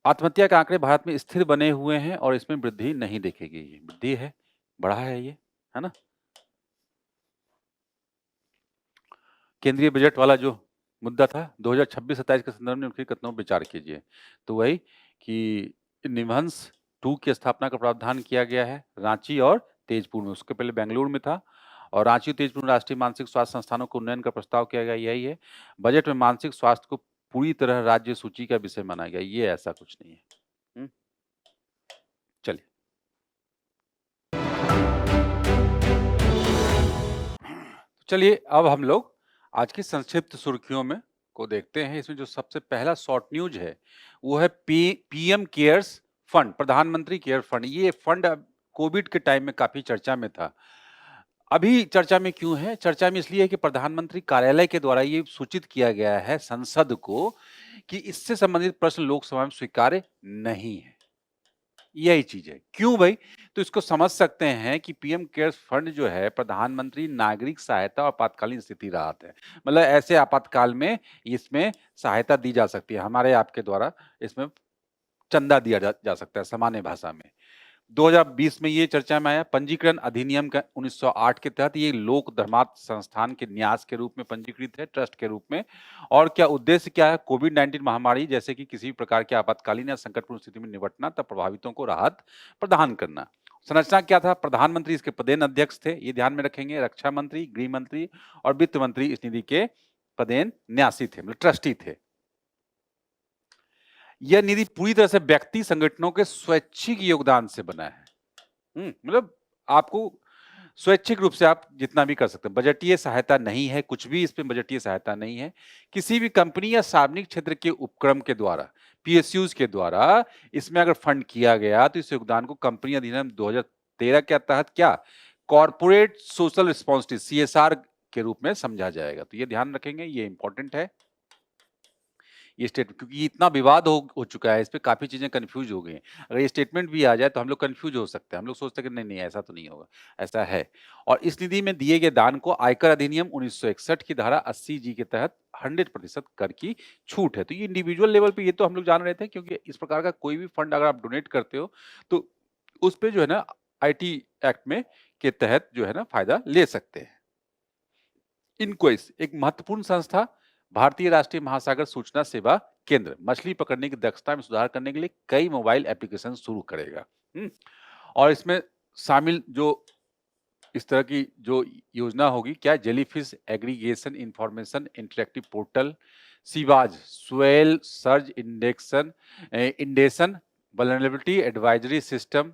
आत्महत्या के आंकड़े भारत में स्थिर बने हुए हैं और इसमें वृद्धि नहीं देखेगी, ये वृद्धि है, बढ़ा है ये, है ना। केंद्रीय बजट वाला जो मुद्दा था 2026-27 के संदर्भ में उनके कथनों पर विचार कीजिए। तो वही कि निमहंस 2 की स्थापना का प्रावधान किया गया है रांची और तेजपुर में, उसके पहले बेंगलुरु में था, और रांची और तेजपुर में राष्ट्रीय मानसिक स्वास्थ्य संस्थानों को उन्नयन का प्रस्ताव किया गया, यही है। बजट में मानसिक स्वास्थ्य को पूरी तरह राज्य सूची का विषय माना गया, ये ऐसा कुछ नहीं है। चलिए चलिए अब हम लोग आज की संक्षिप्त सुर्खियों में को देखते हैं। इसमें जो सबसे पहला शॉर्ट न्यूज है वो है पीएम केयर्स फंड, प्रधानमंत्री केयर फंड। ये फंड कोविड के टाइम में काफी चर्चा में था। अभी चर्चा में क्यों है? चर्चा में इसलिए है कि प्रधानमंत्री कार्यालय के द्वारा ये सूचित किया गया है संसद को कि इससे संबंधित प्रश्न लोकसभा में स्वीकार्य नहीं है। यही चीज है। क्यों भाई? तो इसको समझ सकते हैं कि पीएम केयर्स फंड जो है प्रधानमंत्री नागरिक सहायता और आपातकालीन स्थिति राहत है। मतलब ऐसे आपातकाल में इसमें सहायता दी जा सकती है, हमारे आपके द्वारा इसमें चंदा दिया जा सकता है सामान्य भाषा में। 2020 में ये चर्चा में आया। पंजीकरण अधिनियम का 1908 के तहत ये लोक धर्मार्थ संस्थान के न्यास के रूप में पंजीकृत है, ट्रस्ट के रूप में। और क्या उद्देश्य क्या है? कोविड-19 महामारी जैसे कि किसी भी प्रकार की आपातकालीन या संकटपूर्ण स्थिति में निपटना तथा प्रभावितों को राहत प्रदान करना। संरचना क्या था? प्रधानमंत्री इसके पदेन अध्यक्ष थे, ये ध्यान में रखेंगे। रक्षा मंत्री, गृह मंत्री और वित्त मंत्री इस निधि के पदेन न्यासी थे, मतलब ट्रस्टी थे। यह निधि पूरी तरह से व्यक्ति संगठनों के स्वैच्छिक योगदान से बना है। मतलब आपको स्वैच्छिक रूप से आप जितना भी कर सकते हैं, बजटीय सहायता नहीं है, कुछ भी इसमें बजटीय सहायता नहीं है। किसी भी कंपनी या सार्वजनिक क्षेत्र के उपक्रम के द्वारा, पीएसयूज के द्वारा इसमें अगर फंड किया गया तो इस योगदान को कंपनी अधिनियम 2013 के तहत क्या कॉर्पोरेट सोशल रिस्पॉन्सिबिलिटी सीएसआर के रूप में समझा जाएगा। तो ये ध्यान रखेंगे, ये इंपॉर्टेंट है ये स्टेटमेंट, क्योंकि ये इतना विवाद हो चुका है, इस पे काफी चीजें कंफ्यूज हो गई हैं। अगर ये स्टेटमेंट भी आ जाए तो हम लोग कंफ्यूज हो सकते हैं, हम लोग सोचते हैं कि नहीं नहीं ऐसा तो नहीं होगा, ऐसा है। और इस निधि में दिए गए दान को आयकर अधिनियम 1961 की धारा 80 जी के तहत 100% कर की छूट है। तो ये इंडिविजुअल लेवल पे ये तो हम लोग जान रहे थे, क्योंकि इस प्रकार का कोई भी फंड अगर आप डोनेट करते हो तो उस पे जो है ना आईटी एक्ट में के तहत जो है ना फायदा ले सकते हैं। इनक्वेस एक महत्वपूर्ण संस्था, भारतीय राष्ट्रीय महासागर सूचना सेवा केंद्र मछली पकड़ने की दक्षता में सुधार करने के लिए कई मोबाइल एप्लीकेशन शुरू करेगा। और इसमें शामिल जो इस तरह की जो योजना होगी, क्या jellyfish aggregation information interactive portal, seawaves swell surge inundation vulnerability advisory system,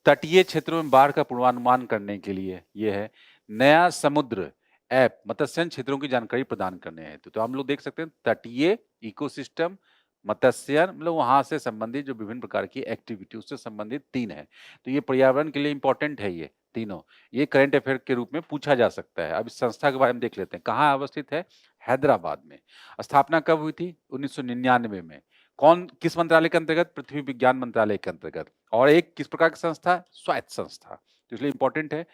तटीय क्षेत्रों में बाढ़ का पूर्वानुमान करने के लिए ये है। नया समुद्र ऐप मत्स्यन क्षेत्रों की जानकारी प्रदान करने हेतु। तो हम लोग देख सकते हैं तटीय इकोसिस्टम, मत्स्यन, मतलब वहां से संबंधित जो विभिन्न प्रकार की एक्टिविटी उससे संबंधित 3 है। तो ये पर्यावरण के लिए इंपॉर्टेंट है, ये तीनों ये करंट अफेयर के रूप में पूछा जा सकता है। अब इस संस्था के बारे में देख लेते हैं, कहाँ अवस्थित है? हैदराबाद में। स्थापना कब हुई थी? 1999 में। कौन किस मंत्रालय के अंतर्गत? पृथ्वी विज्ञान मंत्रालय के अंतर्गत। और एक किस प्रकार की संस्था? स्वायत्त संस्था, तो इसलिए इंपॉर्टेंट है।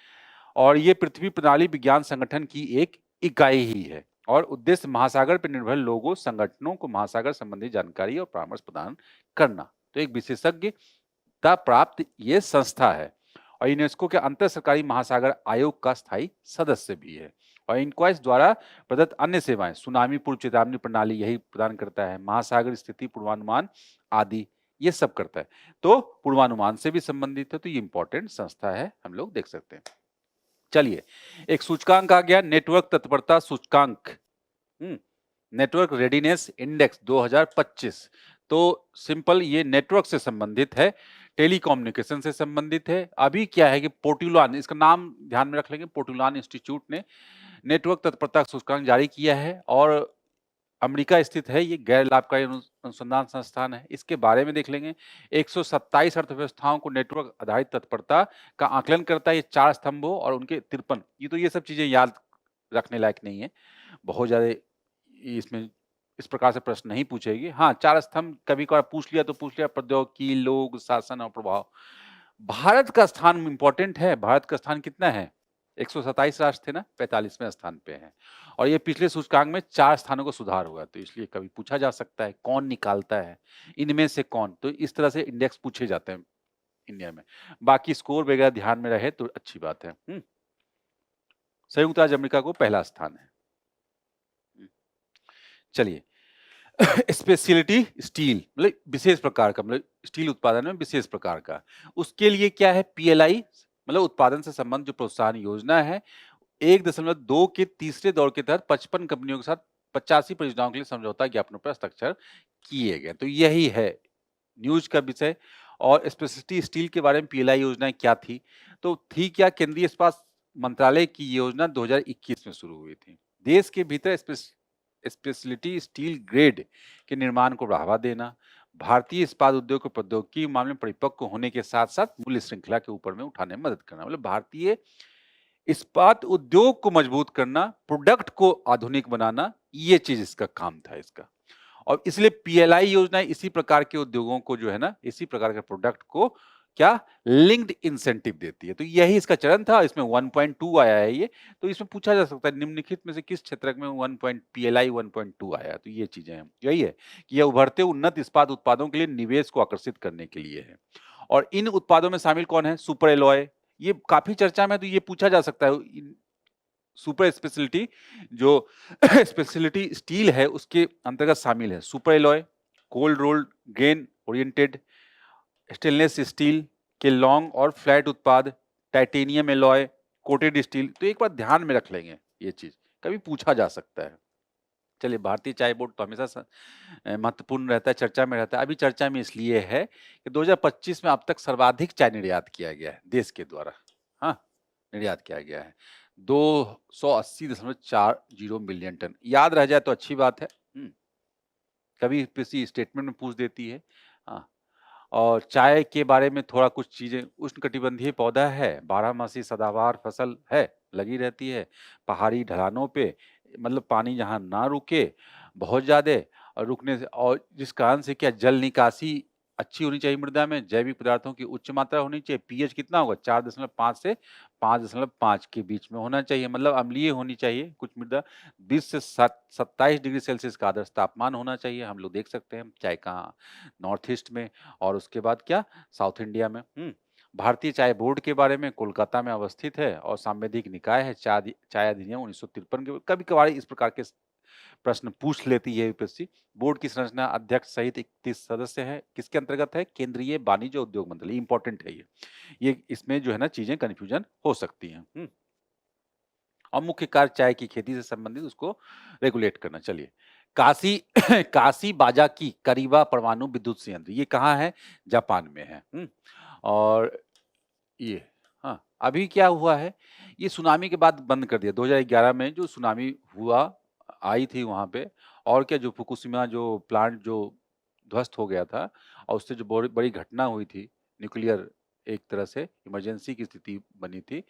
और ये पृथ्वी प्रणाली विज्ञान संगठन की एक इकाई ही है और उद्देश्य महासागर पर निर्भर लोगों, संगठनों को महासागर संबंधी जानकारी और परामर्श प्रदान करना। तो एक विशेषज्ञता प्राप्त ये संस्था है और यूनेस्को के अंतर सरकारी महासागर आयोग का स्थायी सदस्य भी है और इनक्वाइस द्वारा प्रदत्त अन्य सेवाएं, सुनामी पूर्व चेतावनी प्रणाली यही प्रदान करता है, महासागर स्थिति पूर्वानुमान आदि ये सब करता है। तो पूर्वानुमान से भी संबंधित है, तो ये इंपॉर्टेंट संस्था है, हम लोग देख सकते हैं। चलिए, एक सूचकांक आ गया, नेटवर्क तत्परता सूचकांक, नेटवर्क रेडीनेस इंडेक्स 2025। तो सिंपल ये नेटवर्क से संबंधित है, टेलीकम्युनिकेशन से संबंधित है। अभी क्या है कि पोर्टुलान, इसका नाम ध्यान में रख लेंगे, पोर्टुलान इंस्टीट्यूट ने नेटवर्क तत्परता सूचकांक जारी किया है और अमेरिका स्थित है, ये गैर लाभकारी अनुसंधान संस्थान है। इसके बारे में देख लेंगे, 127 अर्थव्यवस्थाओं को नेटवर्क आधारित तत्परता का आकलन करता है। ये 4 स्तंभों और उनके 53, ये सब चीजें याद रखने लायक नहीं है, बहुत ज्यादा इसमें इस प्रकार से प्रश्न नहीं पूछेगी। हाँ, 4 स्तंभ कभी कभार पूछ लिया तो पूछ लिया, प्रौद्योगिकी, लोग, शासन और प्रभाव। भारत का स्थान इंपॉर्टेंट है, भारत का स्थान कितना है? 127 राष्ट्र थे ना, 45वें स्थान पे है और ये पिछले सूचकांक में 4 स्थानों को सुधार हुआ, तो इसलिए कभी पूछा जा सकता है कौन निकालता है इनमें से कौन, तो इस तरह से इंडेक्स पूछे जाते हैं इंडिया में। बाकी स्कोर वगैरह ध्यान में रहे तो अच्छी बात है। संयुक्त राज्य अमेरिका को पहला स्थान है। चलिए, स्पेशलिटी स्टील मतलब विशेष प्रकार का, मतलब स्टील उत्पादन में विशेष प्रकार का, उसके लिए क्या है? पीएलआई मतलब उत्पादन से संबंध जो प्रोत्साहन योजना है, 1.2 के तीसरे दौर के तहत 55 कंपनियों के साथ 85 परियोजनाओं के लिए समझौता ज्ञापनों पर हस्ताक्षर किए गए। तो यही है न्यूज का विषय। और स्पेशलिटी स्टील के बारे में पीएलआई योजना क्या थी? तो थी क्या, केंद्रीय इस्पात मंत्रालय की योजना 2021 में शुरू हुई थी। देश के भीतर स्पेशलिटी स्टील ग्रेड के निर्माण को बढ़ावा देना, भारतीय इस्पात उद्योग को प्रौद्योगिकी मामले में परिपक्व होने के साथ साथ मूल्य श्रृंखला के ऊपर में उठाने में मदद करना, मतलब भारतीय इस्पात उद्योग को मजबूत करना, प्रोडक्ट को आधुनिक बनाना, ये चीज इसका काम था इसका। और इसलिए पीएलआई योजना इसी प्रकार के उद्योगों को जो है ना, इसी प्रकार के प्रोडक्ट को क्या लिंक्ड इंसेंटिव देती है। तो यही इसका चरण था, इसमें 1.2 आया है ये। तो इसमें पूछा जा सकता है निम्नलिखित में से किस क्षेत्र में पीएलआई 1.2 आया? तो ये चीजें हैं, यही है कि यह उभरते उन्नत इस्पात उत्पादों के लिए निवेश को आकर्षित करने के लिए है। और इन उत्पादों में शामिल कौन है? सुपर एलॉय, ये काफी चर्चा में, तो ये पूछा जा सकता है। सुपर स्पेशलिटी जो स्पेशलिटी स्टील है उसके अंतर्गत शामिल है super alloy, cold rolled grain oriented stainless steel के लॉन्ग और फ्लैट उत्पाद, टाइटेनियम एलॉय, कोटेड स्टील। तो एक बार ध्यान में रख लेंगे, ये चीज कभी पूछा जा सकता है। चलिए, भारतीय चाय बोर्ड तो हमेशा महत्वपूर्ण रहता है, चर्चा में रहता है। अभी चर्चा में इसलिए है कि 2025 में अब तक सर्वाधिक चाय निर्यात किया गया है देश के द्वारा। हाँ, निर्यात किया गया है 280.40 मिलियन टन। याद रह जाए तो अच्छी बात है, कभी किसी स्टेटमेंट में पूछ देती है। हाँ, और चाय के बारे में थोड़ा कुछ चीजें, उष्णकटिबंधीय पौधा है, 12मासी सदाबहार फसल है, लगी रहती है पहाड़ी ढलानों पे, मतलब पानी जहाँ ना रुके बहुत ज्यादा और रुकने से, और जिस कारण से क्या जल निकासी अच्छी होनी चाहिए मृदा में, जैविक पदार्थों की उच्च मात्रा होनी चाहिए, पीएच कितना होगा? 4.5 से 5.5 के बीच में होना चाहिए, मतलब अम्लीय होनी चाहिए कुछ मृदा। 20 से 27 डिग्री सेल्सियस का आदर्श तापमान होना चाहिए। हम लोग देख सकते हैं चाहे कहाँ, नॉर्थ ईस्ट में और उसके बाद क्या साउथ इंडिया में। भारतीय चाय बोर्ड के बारे में, कोलकाता में अवस्थित है और सांविधिक निकाय है। चाय अधिनियम 1953 के, कभी कभार इस प्रकार के प्रश्न पूछ लेती है यूपीएससी। बोर्ड की संरचना अध्यक्ष सहित 31 सदस्य है, किसके अंतर्गत है? केंद्रीय वाणिज्य उद्योग मंत्रालय। इंपॉर्टेंट है ये इसमें जो है ना चीजें कंफ्यूजन हो सकती हैं। और मुख्य कार्य चाय की खेती से संबंधित उसको रेगुलेट करना। चलिए, काशी काशी बाजा की करीबा परमाणु विद्युत संयंत्र, ये कहाँ है? जापान में है। और ये हाँ, अभी क्या हुआ है, ये सुनामी के बाद बंद कर दिया। 2011 में जो सुनामी हुआ आई थी वहां पे, और क्या जो फुकुशिमा जो प्लांट जो ध्वस्त हो गया था और उससे जो बड़ी बड़ी घटना हुई थी, न्यूक्लियर एक तरह से इमरजेंसी की स्थिति बनी थी,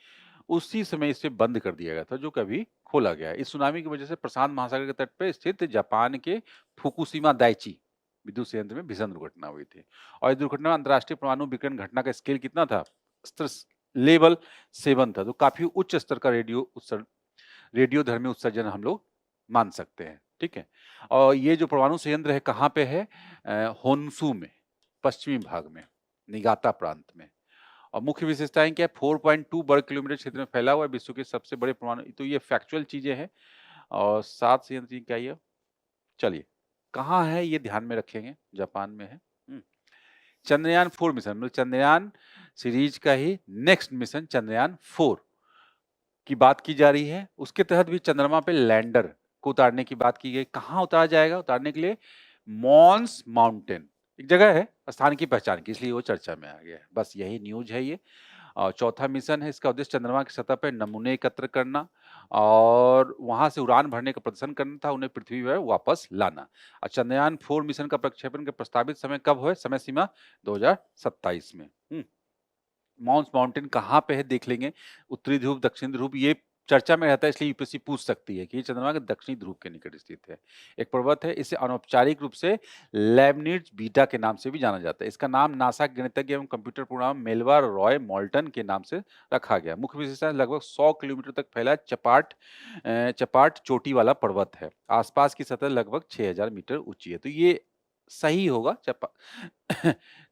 उसी समय इसे बंद कर दिया गया था, जो कभी खोला गया है। इस सुनामी की वजह से प्रशांत महासागर के तट पर स्थित जापान के फुकुशिमा दाइची विद्युत संयंत्र में भीषण दुर्घटना हुई थी। और इस दुर्घटना में अंतर्राष्ट्रीय परमाणु विकिरण घटना का स्केल कितना था? स्तर लेवल 7 था, तो काफी उच्च स्तर का रेडियो उत्सर्जन रेडियोधर्मी उत्सर्जन हम लोग मान सकते हैं, ठीक है। और ये जो परमाणु संयंत्र है कहाँ पे है? होन्सू में, पश्चिमी भाग में, निगाता प्रांत में। और मुख्य विशेषताएं क्या है? 4.2 वर्ग किलोमीटर क्षेत्र में फैला हुआ है, विश्व के सबसे बड़े परमाणु, तो ये फैक्चुअल चीजें हैं। और 7 संयंत्र क्या ये? चलिए, कहाँ है ये ध्यान में रखेंगे, जापान में है। चंद्रयान 4 मिशन, मतलब चंद्रयान सीरीज का ही नेक्स्ट मिशन चंद्रयान 4 की बात की जा रही है। उसके तहत भी चंद्रमा पे लैंडर को उतारने की बात की गई। कहाँ उतारा जाएगा उतारने के लिए? मॉन्स माउंटेन एक जगह है, स्थान की पहचान की, इसलिए वो चर्चा में आ गया है। बस यही न्यूज है ये। और चौथा मिशन है, इसका उद्देश्य चंद्रमा की सतह पर नमूने एकत्र करना और वहां से उड़ान भरने का प्रदर्शन करना था, उन्हें पृथ्वी पर वापस लाना। और चंद्रयान 4 मिशन का प्रक्षेपण का प्रस्तावित समय कब है? समय सीमा 2027 में। माउंट माउंटेन कहाँ पे है देख लेंगे। उत्तरी ध्रुव, दक्षिण ध्रुव, ये चर्चा में रहता है, इसलिए यूपीएससी पूछ सकती है कि ये चंद्रमा के दक्षिणी ध्रुव के निकट स्थित है। एक पर्वत है, इसे अनौपचारिक रूप से लेबनिज बीटा के नाम से भी जाना जाता है। इसका नाम नासा के गणितज्ञ एवं कंप्यूटर प्रोग्राम मेलवा रॉय मोल्टन के नाम से रखा गया। मुख्य विशेषता लगभग 100 किलोमीटर तक फैला चपाट चोटी वाला पर्वत है। आसपास की सतह लगभग 6000 मीटर ऊंची है। तो ये सही होगा।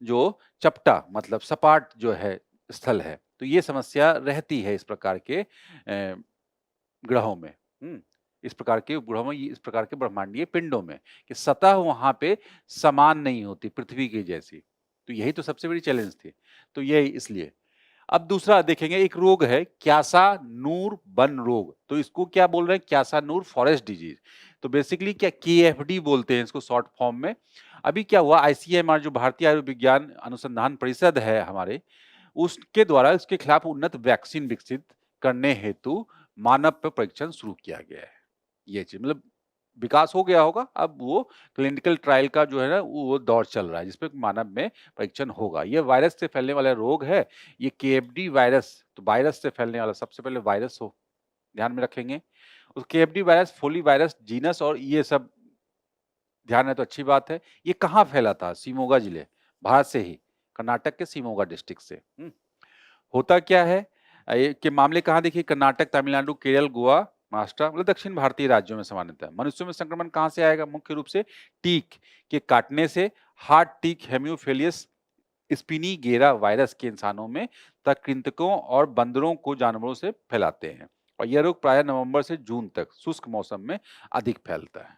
जो चपटा मतलब सपाट जो है स्थल है, तो ये समस्या रहती है इस प्रकार के ग्रहों में। इस प्रकार के ग्रहों में, इस प्रकार के ब्रह्मांडीय पिंडों में, कि सतह वहां पे समान नहीं होती पृथ्वी की जैसी। तो यही तो सबसे बड़ी चैलेंज थी। तो यही इसलिए। अब दूसरा देखेंगे, एक रोग है क्यासा नूर वन रोग। तो इसको क्या बोल रहे हैं? क्यासा नूर फॉरेस्ट डिजीज। तो बेसिकली क्या KFD बोलते हैं इसको शॉर्ट फॉर्म में। अभी क्या हुआ, ICMR जो भारतीय आयुर्विज्ञान अनुसंधान परिषद है हमारे, उसके द्वारा इसके खिलाफ उन्नत वैक्सीन विकसित करने हेतु मानव पर परीक्षण शुरू किया गया है। ये चीज मतलब विकास हो गया होगा, अब वो क्लिनिकल ट्रायल का जो है ना वो दौर चल रहा है, जिसपे मानव में परीक्षण होगा। ये वायरस से फैलने वाला रोग है, ये KFD वायरस। तो वायरस से फैलने वाला सबसे पहले वायरस हो, ध्यान में रखेंगे। उस KFD वायरस, फोली वायरस जीनस और ये सब ध्यान है तो अच्छी बात है। ये कहाँ फैला था? शिमोगा जिले, भारत से ही, कर्नाटक के शिमोगा डिस्ट्रिक्ट से। होता क्या है के मामले कहाँ देखिए? कर्नाटक, तमिलनाडु, केरल, गोवा, महाराष्ट्र, मतलब दक्षिण भारतीय राज्यों में सामान्यतः। मनुष्यों में संक्रमण कहाँ से आएगा? मुख्य रूप से टीक के काटने से। हार्ट टीक हेमियोफिलियस स्पिनीगेरा वायरस के इंसानों में तक कृंतकों और बंदरों को जानवरों से फैलाते हैं। और यह रोग प्रायः नवंबर से जून तक शुष्क मौसम में अधिक फैलता है,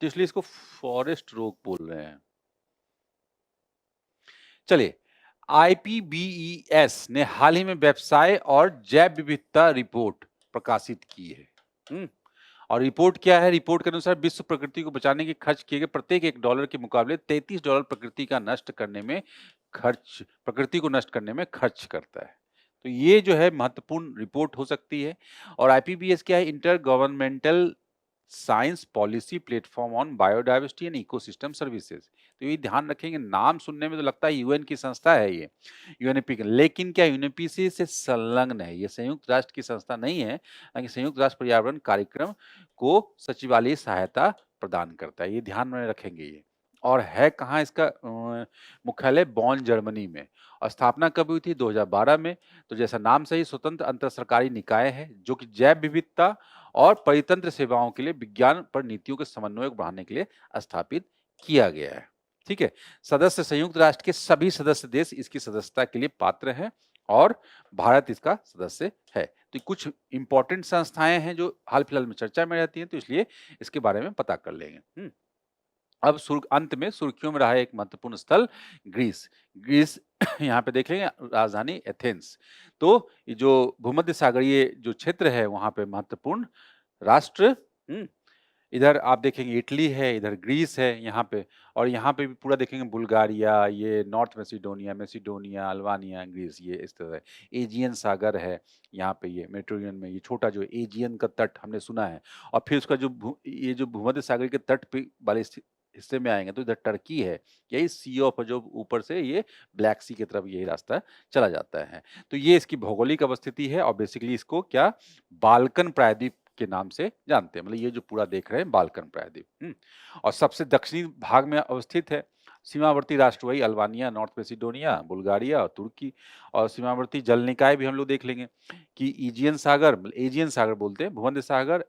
तो इसलिए इसको फॉरेस्ट रोग बोल रहे हैं। चलिए, IPBES ने हाल ही में व्यवसाय और जैव विविधता रिपोर्ट प्रकाशित की है। और रिपोर्ट क्या है? रिपोर्ट के अनुसार विश्व प्रकृति को बचाने के खर्च किए गए प्रत्येक $1 के मुकाबले $33 प्रकृति को नष्ट करने में खर्च करता है। तो ये जो है महत्वपूर्ण रिपोर्ट हो सकती है। और IPBES क्या है? Inter governmental science policy platform on biodiversity and ecosystem services. तो ये ध्यान रखेंगे, नाम सुनने में तो लगता है UN की संस्था है ये, UNEP, लेकिन क्या UNEP से संलग्न है। ये संयुक्त राष्ट्र की संस्था नहीं है, लेकिन संयुक्त राष्ट्र पर्यावरण कार्यक्रम को सचिवालय सहायता प्रदान करता है। ये ध्यान में रखेंगे ये। और है कहाँ इसका मुख्यालय? बॉन, जर्मनी में। और स्थापना कब हुई थी? 2012 में। तो जैसा नाम से ही स्वतंत्र अंतर सरकारी निकाय है, जो कि जैव विविधता और परितंत्र सेवाओं के लिए विज्ञान पर नीतियों के समन्वय को बढ़ाने के लिए स्थापित किया गया है। ठीक है। सदस्य संयुक्त राष्ट्र के सभी सदस्य देश इसकी सदस्यता के लिए पात्र हैं और भारत इसका सदस्य है। तो कुछ इंपॉर्टेंट संस्थाएं हैं जो हाल फिलहाल में चर्चा में रहती हैं, तो इसलिए इसके बारे में पता कर लेंगे। अब अंत में सुर्खियों में रहा एक महत्वपूर्ण स्थल ग्रीस। ग्रीस यहाँ पे देख लेंगे, राजधानी एथेंस। तो ये जो भूमध्य सागरीय जो क्षेत्र है वहां पे महत्वपूर्ण राष्ट्र, इधर आप देखेंगे इटली है, इधर ग्रीस है यहाँ पे। और यहाँ पे भी पूरा देखेंगे बुल्गारिया, ये नॉर्थ मैसिडोनिया, अल्बानिया, ग्रीस, ये इस तरह। एजियन सागर है यहाँ पे, ये मेडिटेरेनियन में, ये छोटा जो एजियन का तट हमने सुना है। और फिर उसका ये जो भूमध्य सागर के तट पे वाले हिस्से में आएंगे तो इधर टर्की है, यही सी ऑफ जो ऊपर से ये ब्लैक सी की तरफ यही रास्ता चला जाता है। तो ये इसकी भौगोलिक अवस्थिति है। और बेसिकली इसको क्या बाल्कन प्रायद्वीप के नाम से जानते हैं, मतलब ये जो पूरा देख रहे हैं बाल्कन प्रायद्वीप। और सबसे दक्षिणी भाग में अवस्थित है। सीमावर्ती राष्ट्र वही अल्बानिया, नॉर्थ मैसेडोनिया, बुल्गारिया और तुर्की। और सीमावर्ती जल निकाय भी हम लोग देख लेंगे कि एजियन सागर बोलते हैं, भूमध्य सागर,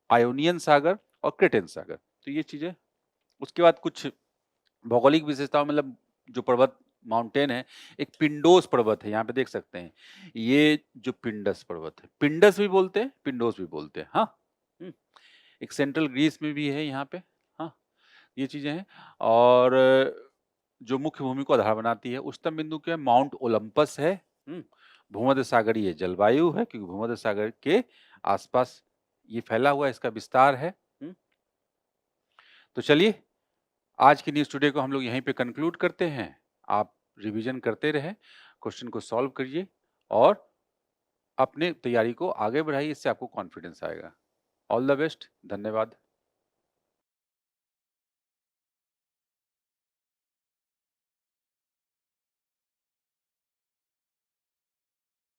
आयोनियन सागर और क्रेटेन सागर। तो ये चीजें, उसके बाद कुछ भौगोलिक विशेषताओं, मतलब जो पर्वत माउंटेन है, एक पिंडोस पर्वत है, यहाँ पे देख सकते हैं, ये जो पिंडस पर्वत है, पिंडस भी बोलते हैं, पिंडोस भी बोलते हैं, हाँ। एक सेंट्रल ग्रीस में भी है यहाँ पे, हाँ, ये चीजें हैं। और जो मुख्य भूमि को आधार बनाती है, उच्चतम बिंदु क्या है, माउंट ओलंपस है। भूमध्य सागरीय जलवायु है, क्योंकि भूमध्य सागर के आसपास ये फैला हुआ है, इसका विस्तार है। तो चलिए, आज की न्यूज़ टुडे को हम लोग यहीं पे कंक्लूड करते हैं। आप रिवीजन करते रहें, क्वेश्चन को सॉल्व करिए और अपने तैयारी को आगे बढ़ाइए, इससे आपको कॉन्फिडेंस आएगा। ऑल द बेस्ट, धन्यवाद।